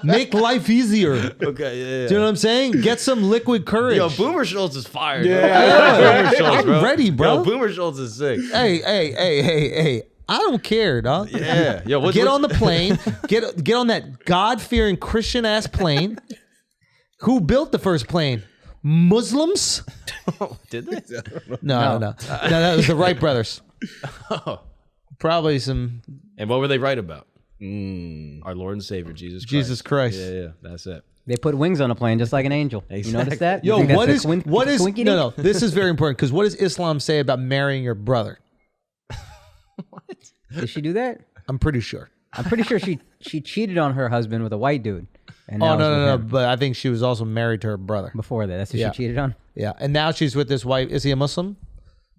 Make life easier. Okay. Yeah. Do you know what I'm saying? Get some liquid courage. Yo, Boomer Schulz is fired. Yeah. Boomer Schulz, bro. I'm ready, bro. Yo, Boomer Schulz is sick. Hey. I don't care, dog. Yeah. Yo, Get on the plane. Get on that God-fearing Christian-ass plane. Who built the first plane? Muslims? Did they? No. That was the Wright brothers. Oh. Probably some And what were they right about? Our Lord and Savior, Jesus Christ. Jesus Christ. Yeah, that's it. They put wings on a plane just like an angel. You notice that? Yo, You think what that's is a what is twinkie no dink? this is very important because what does Islam say about marrying your brother? Did she do that? I'm pretty sure. I'm pretty sure she cheated on her husband with a white dude. And now Oh it's no, with him. but I think she was also married to her brother. Before that, that's who Yeah. she cheated on. Yeah, and now she's with this white. Is he a Muslim?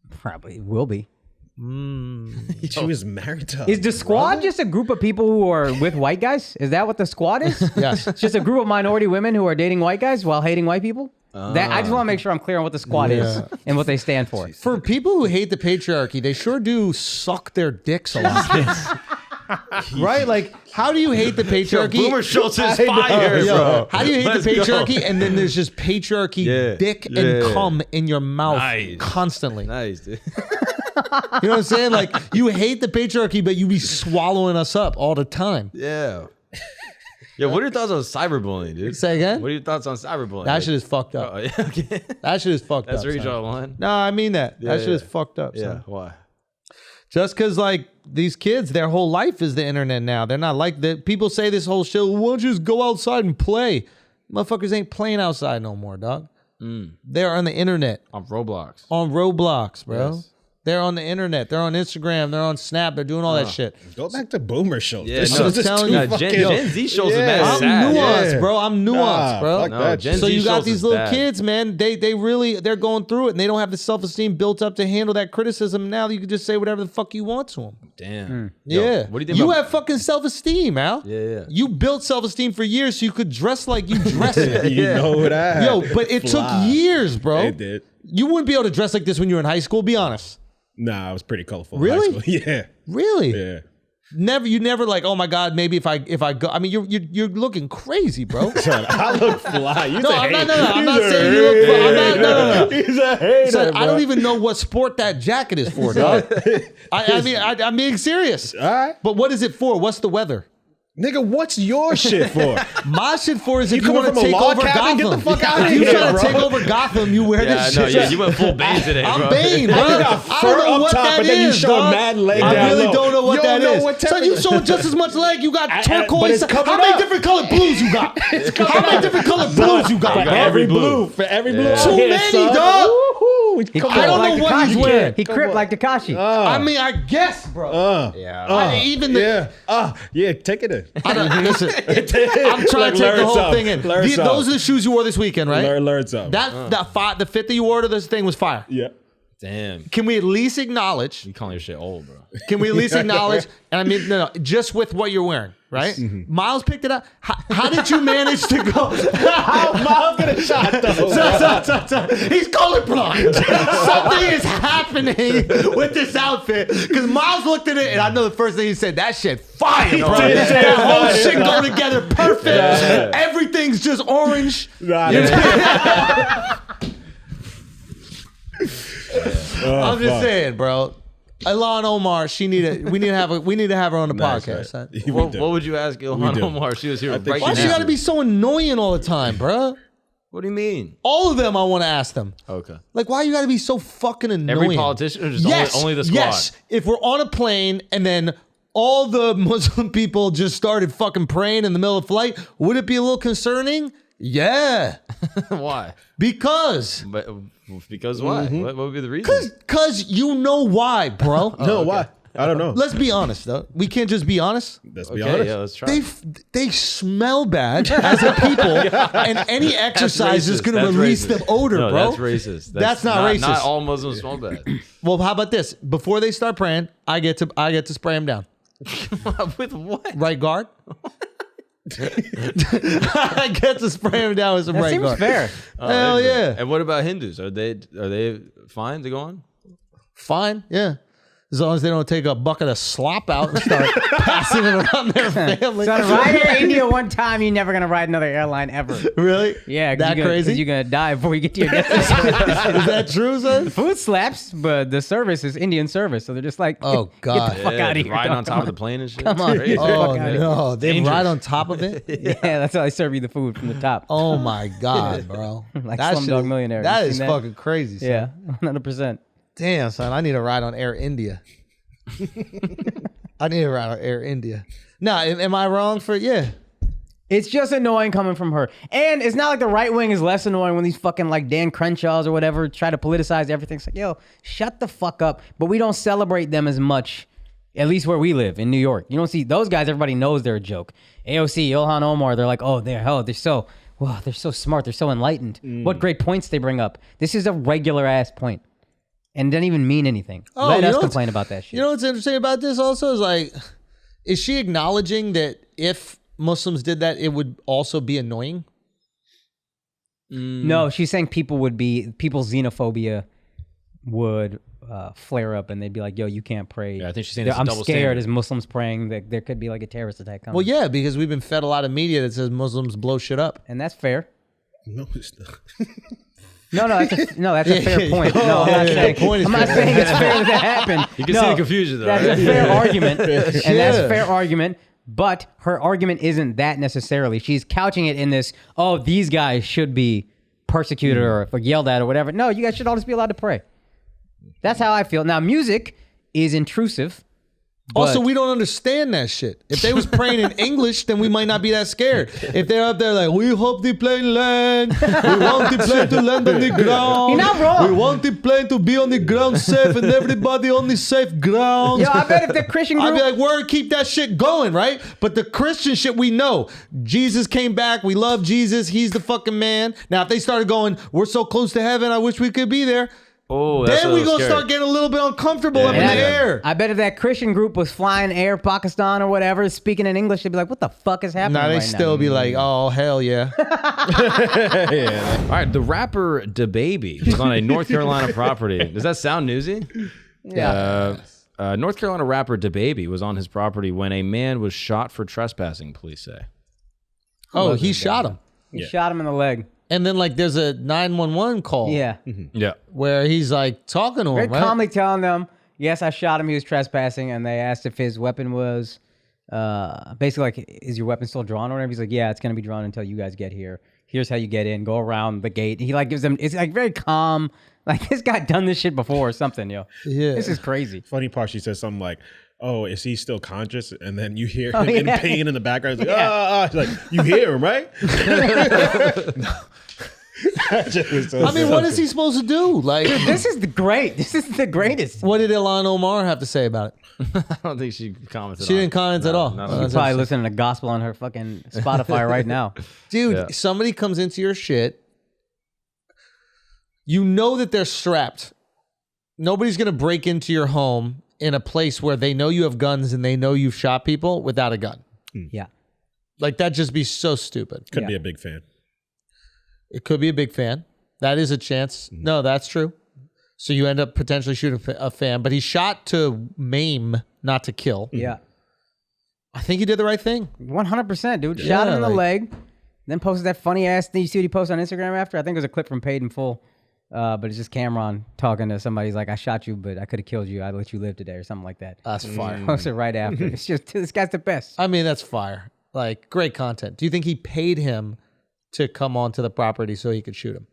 Probably will be. She was married to. Is the squad just a group of people who are with white guys? Is that what the squad is? Yes. It's just a group of minority women who are dating white guys while hating white people? That I just want to make sure I'm clear on what the squad is and what they stand for. For people who hate the patriarchy, they sure do suck their dicks a lot. Right? Like, how do you hate the patriarchy? Boomer Schulz is fired, Yo, bro. how do you hate Let's the go. patriarchy and then there's just patriarchy dick and cum in your mouth Nice. constantly? Nice, dude. You know what I'm saying? Like, you hate the patriarchy, but you be swallowing us up all the time. Yeah. Yo, what are your thoughts on cyberbullying, dude? Say again? What are your thoughts on cyberbullying? That shit is fucked up. Oh, yeah, okay. That shit is fucked That's up. where you son. draw the line. No, I mean that. That shit yeah. is fucked up. Yeah, Son. why? Just because, like, these kids, their whole life is the internet now. They're not like that. People say this whole shit, why don't you just go outside and play? Motherfuckers ain't playing outside no more, dog. They're on the internet. On Roblox. On Roblox, bro. Yes. They're on the internet. They're on Instagram. They're on Snap. They're doing all that shit. Go back to Boomer Schulz. Yeah, This no, shit is telling too you, fucking- Gen Z shows is mad I'm sad. nuanced, Yeah. bro. I'm nuanced, bro. fuck No, that Gen shit. So Z you got shows these is little bad. kids, man. They really they're going through it, and they don't have the self-esteem built up to handle that criticism. Now you can just say whatever the fuck you want to them. Damn. Yo, Yeah. what do you think You about... have fucking self-esteem, Al. Yeah. You built self-esteem for years so you could dress like you dress. You know what I had. Yo, but it took years, bro. It did. You wouldn't be able to dress like this when you were in high school. Be honest. Nah, I was pretty colorful. in Really? high school. Yeah. Really? Yeah. You never like, oh my God, maybe if I go. I mean, you're looking crazy, bro. Son, I look fly. You No, a I'm not. hater. No, I'm not He's a saying you look. I'm not. No. He's a hater. Son, I bro. don't even know what sport that jacket is for, dog. I'm being serious. All right. But what is it for? What's the weather? Nigga, what's your shit for? My shit for is if you coming want to from a take log over cabin? Gotham. Get the fuck outta If you here, trying to bro. take over Gotham, you wear Yeah, this no, shit. yeah, you went full Bane today, bro. I'm Bane, bro. got I fur don't know up what top, that but then you is, show a dog. mad leg I down really low. don't know what You that don't know is. what So you showing just as much leg. You got but turquoise. it's How covered many up. different colored blues you got? How many different colored blues you got? For every blue. For every blue. out Too here, many, son. dog. He Come I cripped don't on. know like what he's Tekashi. wearing. He cripped like Tekashi. I mean, I guess, bro. Yeah. Even the. Yeah, take it in. I don't, listen, I'm trying to take the whole thing in. Those are the shoes you wore this weekend, right? Learn something. The fit that you wore to this thing was fire. Yeah. Damn. Can we at least acknowledge? You calling your shit old, bro. Can we at least acknowledge? And I mean, no, just with what you're wearing, right? Miles picked it up. How did you manage to go? Miles get a shot though. He's colorblind. Something is happening with this outfit because Miles looked at it, and I know the first thing he said, "That shit fire, bro. did say That whole fire. shit go together perfect. Yeah. Everything's just orange." Nah, I'm just saying, bro. Ilhan Omar, we need to have her on the podcast. right. Son. What would you ask Ilhan do. Omar? She was here right Why she now. gotta be so annoying all the time, bro? What do you mean? All of them, I want to ask them. Okay. Like, why you got to be so fucking annoying? Every politician or just only the squad? Yes. If we're on a plane and then all the Muslim people just started fucking praying in the middle of flight, would it be a little concerning? Yeah. Why? Because why? What would be the reason? Because you know why, bro. No, why? I don't know. Let's be honest, though. We can't just be honest. Let's be honest. Yeah, let's try. They smell bad as a people, and any exercise is going to release them odor, no, bro. That's racist. That's not racist. Not all Muslims smell bad. Well, how about this? Before they start praying, I get to spray them down. With what? Right guard. I get to spray them down with some That right seems guard. fair. Hell yeah. And what about Hindus? Are they fine to go on? Fine, yeah. As long as they don't take a bucket of slop out and start passing it around their family. So to ride Air India one time, you're never gonna ride another airline ever. Really? Yeah, that crazy? You're gonna die before you get to your destination. Is that true, son? The food slaps, but the service is Indian service, so they're just like, Oh, God. get the fuck out of here. Riding dog. on top of the plane and shit. Come It's on. crazy. Oh, Oh, fuck outta no. They Dangerous. ride on top of it? Yeah, that's how they serve you the food from the top. Oh, my God, bro. Like That Slumdog shit is- Millionaire. That You is seen fucking crazy, son. Yeah, 100%. Damn, son. I need a ride on Air India. I need a ride on Air India. No, am I wrong for It's just annoying coming from her. And it's not like the right wing is less annoying when these fucking like Dan Crenshaws or whatever try to politicize everything. It's like, yo, shut the fuck up. But we don't celebrate them as much, at least where we live in New York. You don't see those guys, everybody knows they're a joke. AOC, Ilhan Omar, they're like, oh, they're so smart. They're so enlightened. What great points they bring up. This is a regular ass point. And doesn't even mean anything. Let us complain about that shit. You know what's interesting about this also is like, is she acknowledging that if Muslims did that, it would also be annoying? No, she's saying people's xenophobia would flare up and they'd be like, yo, you can't pray. Yeah, I think she's saying it's a I'm double scared standard. as Muslims praying that there could be like a terrorist attack coming. Well, yeah, because we've been fed a lot of media that says Muslims blow shit up. And that's fair. No, it's not. No, that's a fair point. No, I'm not saying. point is I'm not fair. saying it's fair that happened. You can see the confusion though, That's right? a fair argument, and that's Yeah. a fair argument. But her argument isn't that necessarily. She's couching it in this: oh, these guys should be persecuted or yelled at or whatever. No, you guys should all just be allowed to pray. That's how I feel. Now, music is intrusive. Also, but- we don't understand that shit. If they was praying in English, then we might not be that scared. If they're up there like, we hope the plane land, we want the plane to land on the ground. You're not wrong. We want the plane to be on the ground safe and everybody on the safe ground. Yo, I bet if the Christian I'd group, be like, word, keep that shit going, right? But the Christian shit, we know. Jesus came back. We love Jesus. He's the fucking man. Now, if they started going, we're so close to heaven, I wish we could be there. Oh, that's Then a we little gonna scary. start getting a little bit uncomfortable up in And the I- air. I bet if that Christian group was flying air Pakistan or whatever, speaking in English, they'd be like, what the fuck is happening Nah, they right still now? be like, oh, hell yeah. All right, the rapper DaBaby was on a North Carolina property. Does that sound newsy? Yeah. North Carolina rapper DaBaby was on his property when a man was shot for trespassing, police say. Oh, he shot him. He shot him in the leg. And then, like, there's a 911 call Yeah. Yeah. where he's, like, talking to Very him, right? calmly telling them, yes, I shot him. He was trespassing. And they asked if his weapon was basically like, is your weapon still drawn or whatever? He's like, yeah, it's going to be drawn until you guys get here. Here's how you get in. Go around the gate. He like gives them, it's like very calm. Like this guy done this shit before or something, yo. Yeah. This is crazy. Funny part, she says something like, oh, is he still conscious? And then you hear Oh, him in yeah. pain in the background. He's like, Yeah. She's like, you hear him, right? I mean, what is he supposed to do? Like, This is the greatest. what did Ilhan Omar have to say about it? I don't think she commented She on didn't it. comment at all. not Oh, at all. that's Probably interesting. listening to gospel on her fucking Spotify right now. Dude, Yeah. somebody comes into your shit. You know that they're strapped. Nobody's going to break into your home in a place where they know you have guns and they know you've shot people without a gun. Yeah. Like, that'd just be so stupid. Could Yeah. be a big fan. It could be a big fan. That is a chance. No, that's true. So you end up potentially shooting a fan, but he shot to maim, not to kill. Yeah. I think he did the right thing. 100%, dude. Yeah, Shot him in the like- leg, then posted that funny ass thing. You see what he posted on Instagram after? I think it was a clip from Paid in Full. But it's just Cameron talking to somebody. He's like, I shot you, but I could have killed you. I'd let you live today or something like that. That's fire. Posted right after. It's just, this guy's the best. I mean, that's fire. Like, great content. Do you think he paid him to come onto the property so he could shoot him.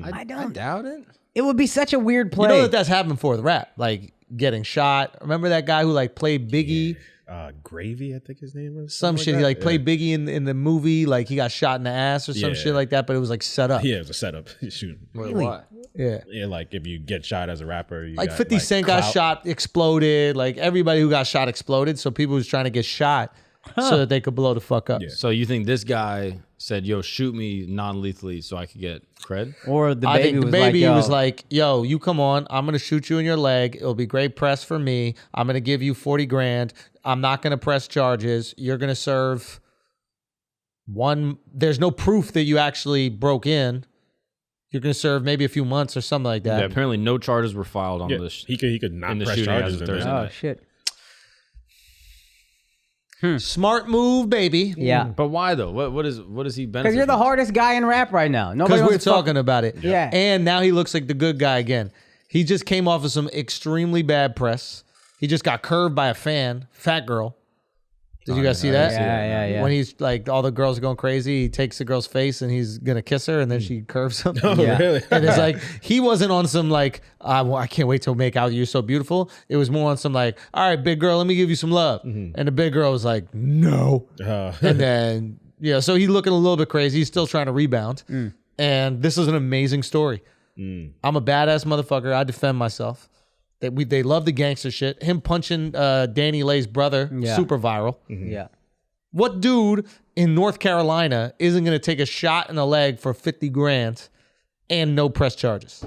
I doubt it. It would be such a weird play. You know that's happened before with rap, like getting shot. Remember that guy who like played Biggie? Gravy, I think his name was. Some shit. He like played Biggie in the movie. Like he got shot in the ass or some shit like that, but it was like set up. Yeah, it was a setup. Shooting. Really? Why? Yeah. Like if you get shot as a rapper, you Like got, 50 Cent got clout. shot, exploded. Like everybody who got shot exploded. So people was trying to get shot so that they could blow the fuck up. Yeah. So you think this guy said, "Yo, shoot me non-lethally so I could get cred"? Or the I baby think the was baby like, was like, yo, you come on. I'm going to shoot you in your leg. It'll be great press for me. I'm going to give you 40 grand. I'm not going to press charges. You're going to serve one. There's no proof that you actually broke in. You're going to serve maybe a few months or something like that. Yeah, apparently no charges were filed on Yeah, this. he could not in the press shooting charges. as of in Thursday that. oh, night. shit. Smart move, baby. Yeah. But why though? What is he benefit? Because you're the from? hardest guy in rap right now. Nobody Because we're wants to fuck- talking about it. Yeah. And now he looks like the good guy again. He just came off of some extremely bad press. He just got curved by a fan, fat girl. Did you guys see that? Yeah. When he's like, all the girls are going crazy, he takes the girl's face and he's going to kiss her and then she curves him. Oh, Yeah. really? And it's like, he wasn't on some like, I can't wait to make out. You're so beautiful. It was more on some like, all right, big girl, let me give you some love. And the big girl was like, no. And then, so he's looking a little bit crazy. He's still trying to rebound. And this is an amazing story. I'm a badass motherfucker. I defend myself. They love the gangster shit. Him punching Danny Lay's brother, super viral. Yeah. What dude in North Carolina isn't going to take a shot in the leg for 50 grand and no press charges?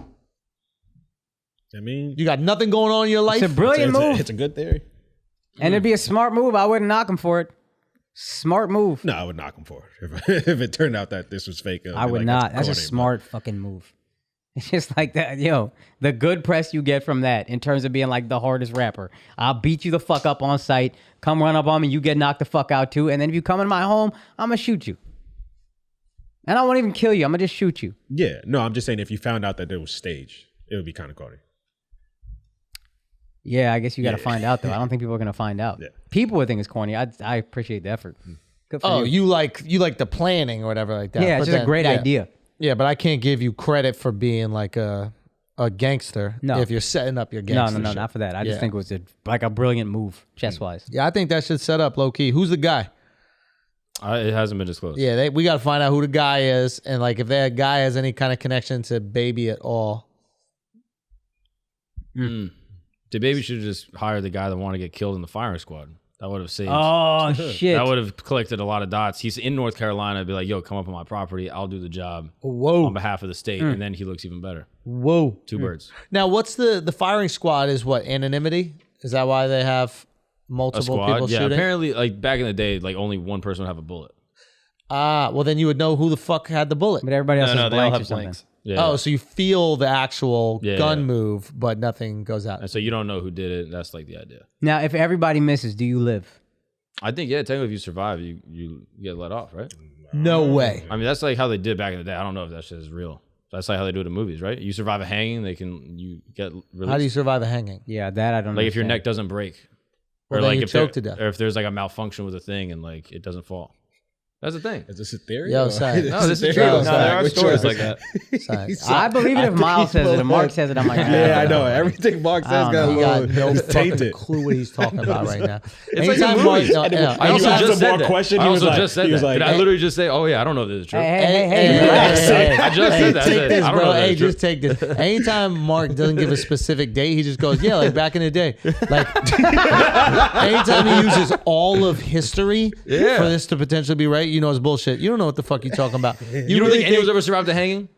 I mean, You got nothing going on in your life? It's a brilliant move. It's a good theory. And it'd be a smart move. I wouldn't knock him for it. Smart move. No, I would knock him for it if it turned out that this was fake. I would not. That's a smart fucking move. It's just like that, the good press you get from that in terms of being like the hardest rapper. I'll beat you the fuck up on sight. Come run up on me, you get knocked the fuck out too. And then if you come in my home, I'm going to shoot you. And I won't even kill you. I'm going to just shoot you. Yeah, no, I'm just saying if you found out that it was staged, it would be kind of corny. Yeah, I guess you got to find out though. I don't think people are going to find out. Yeah. People would think it's corny. I appreciate the effort. Good for you. You like the planning or whatever like that. Yeah, it's But just then- a great idea. Yeah, but I can't give you credit for being like a gangster No. if you're setting up your No, gangster no, shit. not for that. I just Yeah. think it was like a brilliant move chess-wise. Yeah, I think that should set up low key. Who's the guy? It hasn't been disclosed. Yeah, we got to find out who the guy is and like if that guy has any kind of connection to Baby at all. The baby should have just hired the guy that wanted to get killed in the firing squad. That would have saved. Oh, shit. That would have collected a lot of dots. He's in North Carolina. Be like, yo, come up on my property. I'll do the job Whoa. on behalf of the state. And then he looks even better. Whoa. Two birds. Now, what's the firing squad is what? Anonymity? Is that why they have A multiple squad. people Yeah, shooting? apparently, like back in the day, like only one person would have a bullet. Well then you would know who the fuck had the bullet. But everybody else No, has they all blanks or have something. blanks. Yeah. Oh, so you feel the actual Yeah, gun yeah. move, but nothing goes out. And so you don't know who did it. That's like the idea. Now, if everybody misses, do you live? I think, yeah, technically if you survive, you get let off, right? No way. I mean, that's like how they did back in the day. I don't know if that shit is real. That's like how they do it in movies, right? You survive a hanging, you get released. How do you survive a hanging? Yeah, that I don't know. Like if your neck doesn't break. Well, or then like you if choke to death. Or if there's like a malfunction with a thing and like it doesn't fall. That's the thing. Is this a theory? Yo, or- son. No, this is theory? true. No, there are Which stories one? like that. Sorry. I believe it if Miles says it. If Mark says it, I'm like, Yeah, I know. Everything Mark says got a He got little no it's fucking tainted. clue what he's talking about right now. It's like Anytime in Mark- movies. no, And then no, when I you also asked just him said more that. question, I he was also like, just said he was that. like, Did I hey. literally just say, oh yeah, I don't know if this is true? hey, relax. I just said that. I Take said, this, I don't bro. know if Hey, that's true. just take this. Anytime Mark doesn't give a specific date, he just goes, yeah, like back in the day. Like, anytime he uses all of history for this to potentially be right, you know it's bullshit. You don't know what the fuck you're talking about. You don't think anyone's ever survived a hanging?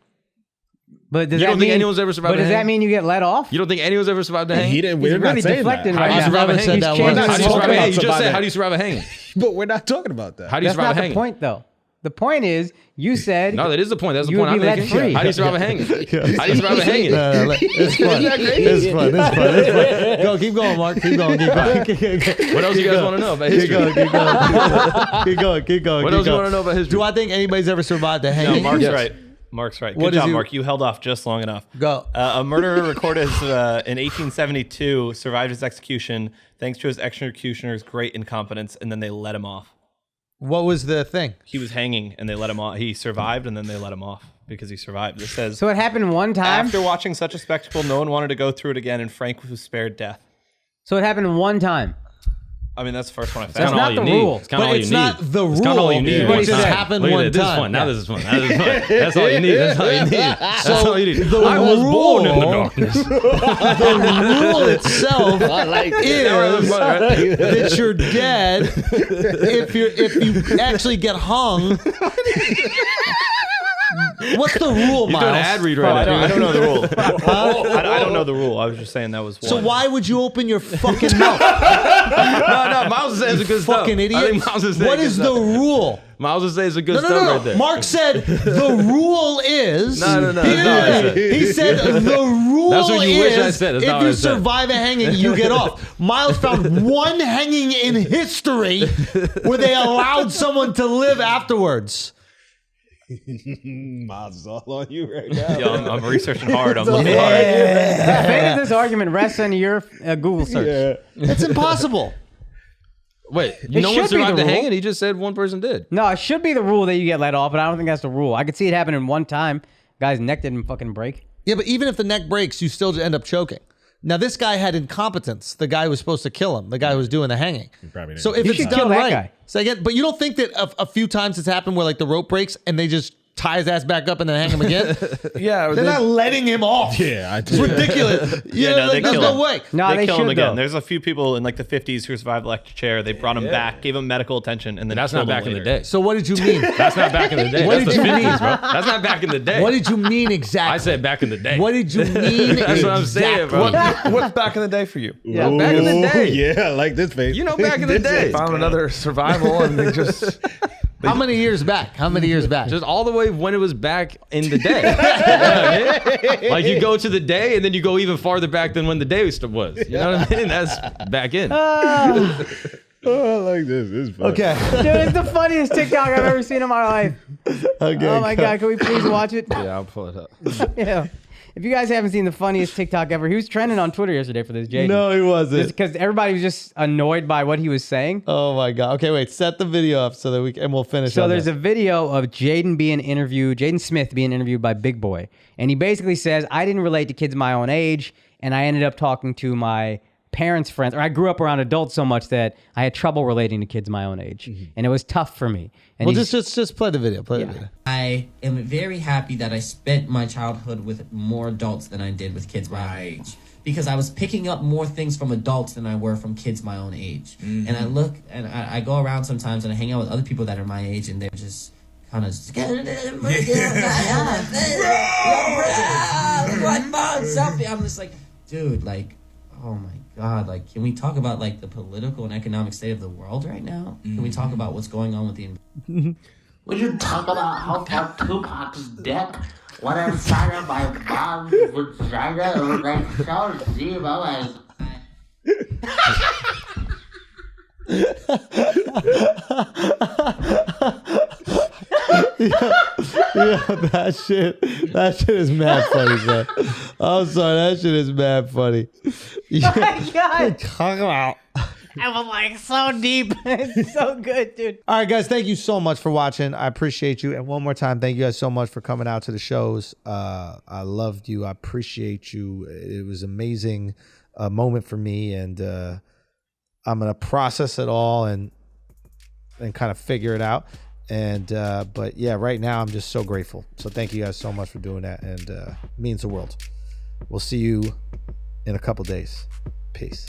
But does You that don't think mean, anyone's ever survived But a does that hang? mean you get let off? You don't think anyone's ever survived a hanging? He didn't. He's We're really not saying that. deflecting How right do you now. survive a haven't said hanging? that He's once. changing How do you his survive a focus. hanging? You just Survive said, it. how do you survive a hanging? But we're not talking about that. How do you That's survive not a the hanging? point, though. The point is, you said No, that is the point. That's the You point would I'm be let making. free. How do you survive a hanging? How do you survive a hanging? It's fun. It's fun. It's fun. Go, keep going, Mark. Keep going. Keep going. What else you guys want to know about history? Keep going. What else you want to know about history? Do I think anybody's ever survived a No, hanging? Mark's Yes. right. Mark's right. What Good is job, he- Mark. You held off just long enough. Go. A murderer recorded in 1872, survived his execution thanks to his executioner's great incompetence, and then they let him off. What was the thing? He was hanging and they let him off. He survived and then they let him off because he survived. It says, So it happened one time? after watching such a spectacle, no one wanted to go through it again and Frank was spared death. So it happened one time. I mean, that's the first one I That's found. not the rule. It's kind of all you it's need. not the It's kind of all you rule. need. It one just time. happened Look at one it. This is time. fun. Now this is fun. Now this is fun. That's all you need. That's all you need. That's all you need. the I was born in the rule- darkness. The rule itself is that you're dead if you actually get hung. What's the rule, You're doing an Miles? ad read I right now. don't know the rule. I don't know the rule. I was just saying that was one. So why would you open your fucking mouth? No, Miles is saying it's a good stuff. Fucking idiot. I think Miles is saying What good is the stuff. rule? Miles is saying it's a good No. stuff right there. Mark said the rule is. No, that's not what I said. He said the rule That's what you is wish I said. That's not if what you I said. survive a hanging, you get off. Miles found one hanging in history where they allowed someone to live afterwards. Miles is all on you right now. Yo, I'm researching hard. I'm looking hard. The fate of this argument rests on your Google search. It's impossible. Wait, It no one should be survived the the rule. hanging? He just said one person did. No, it should be the rule that you get let off, but I don't think that's the rule. I could see it happening one time. Guy's neck didn't fucking break. Yeah, but even if the neck breaks, you still end up choking. Now, this guy had incompetence. The guy who was supposed to kill him, the guy who was doing the hanging. probably didn't. So if You it's should done kill that right, guy. so again, but you don't think that a few times it's happened where like the rope breaks and they just tie his ass back up and then hang him again? Yeah, They're not letting him off. Yeah, I It's do. ridiculous. Yeah, no, they there's kill no him. way. No, they they kill should him again. though. There's a few people in like the 50s who survived electric chair. They brought him back, gave him medical attention, and then That's killed not him back in the later. day. So what did you mean? That's not back in the day. What That's did the you 50s, mean? bro. That's not back in the day. What did you mean exactly? I said back in the day. What did you mean? That's what I'm saying, bro. What's back in the day for you? Yeah, back in the day. Yeah, I like this face. You know, back in the day. Found another survival and they just. How many years back? How many years back? Just all the way when it was back in the day. You know what I mean? Like you go to the day and then you go even farther back than when the day was. You know what I mean? That's back in. Oh, I like this. This is fun. Okay. Dude, it's the funniest TikTok I've ever seen in my life. Okay. Oh my God, can we please watch it? Yeah, I'll pull it up. Yeah. If you guys haven't seen the funniest TikTok ever, he was trending on Twitter yesterday for this, Jaden. No, he wasn't. Because everybody was just annoyed by what he was saying. Oh my God. Okay, wait. Set the video up so that we can, and we'll finish. So on there's that. a video of Jaden Smith being interviewed by Big Boy. And he basically says, I didn't relate to kids my own age, and I ended up talking to my parents' friends, or I grew up around adults so much that I had trouble relating to kids my own age. And it was tough for me. And Well, he's- just play the video. Play the video. I am very happy that I spent my childhood with more adults than I did with kids my own age. Because I was picking up more things from adults than I were from kids my own age. And I look, and I go around sometimes and I hang out with other people that are my age, and they're just kind of I'm just like, dude, like, oh my God, like, can we talk about like the political and economic state of the world right now? Can we talk about what's going on with the Would you talk about how far Tupac's dick went inside of my mom's vagina? It was like so deep. I'm That shit is mad funny, bro. I'm sorry, that shit is mad funny. my God. Talk about. I was like so deep. It's so good, dude. All right, guys, thank you so much for watching. I appreciate you. And one more time, thank you guys so much for coming out to the shows. I loved you. I appreciate you. It was an amazing moment for me. And I'm going to process it all and kind of figure it out. And but yeah, right now I'm just so grateful. So thank you guys so much for doing that. And it means the world. We'll see you in a couple days. Peace.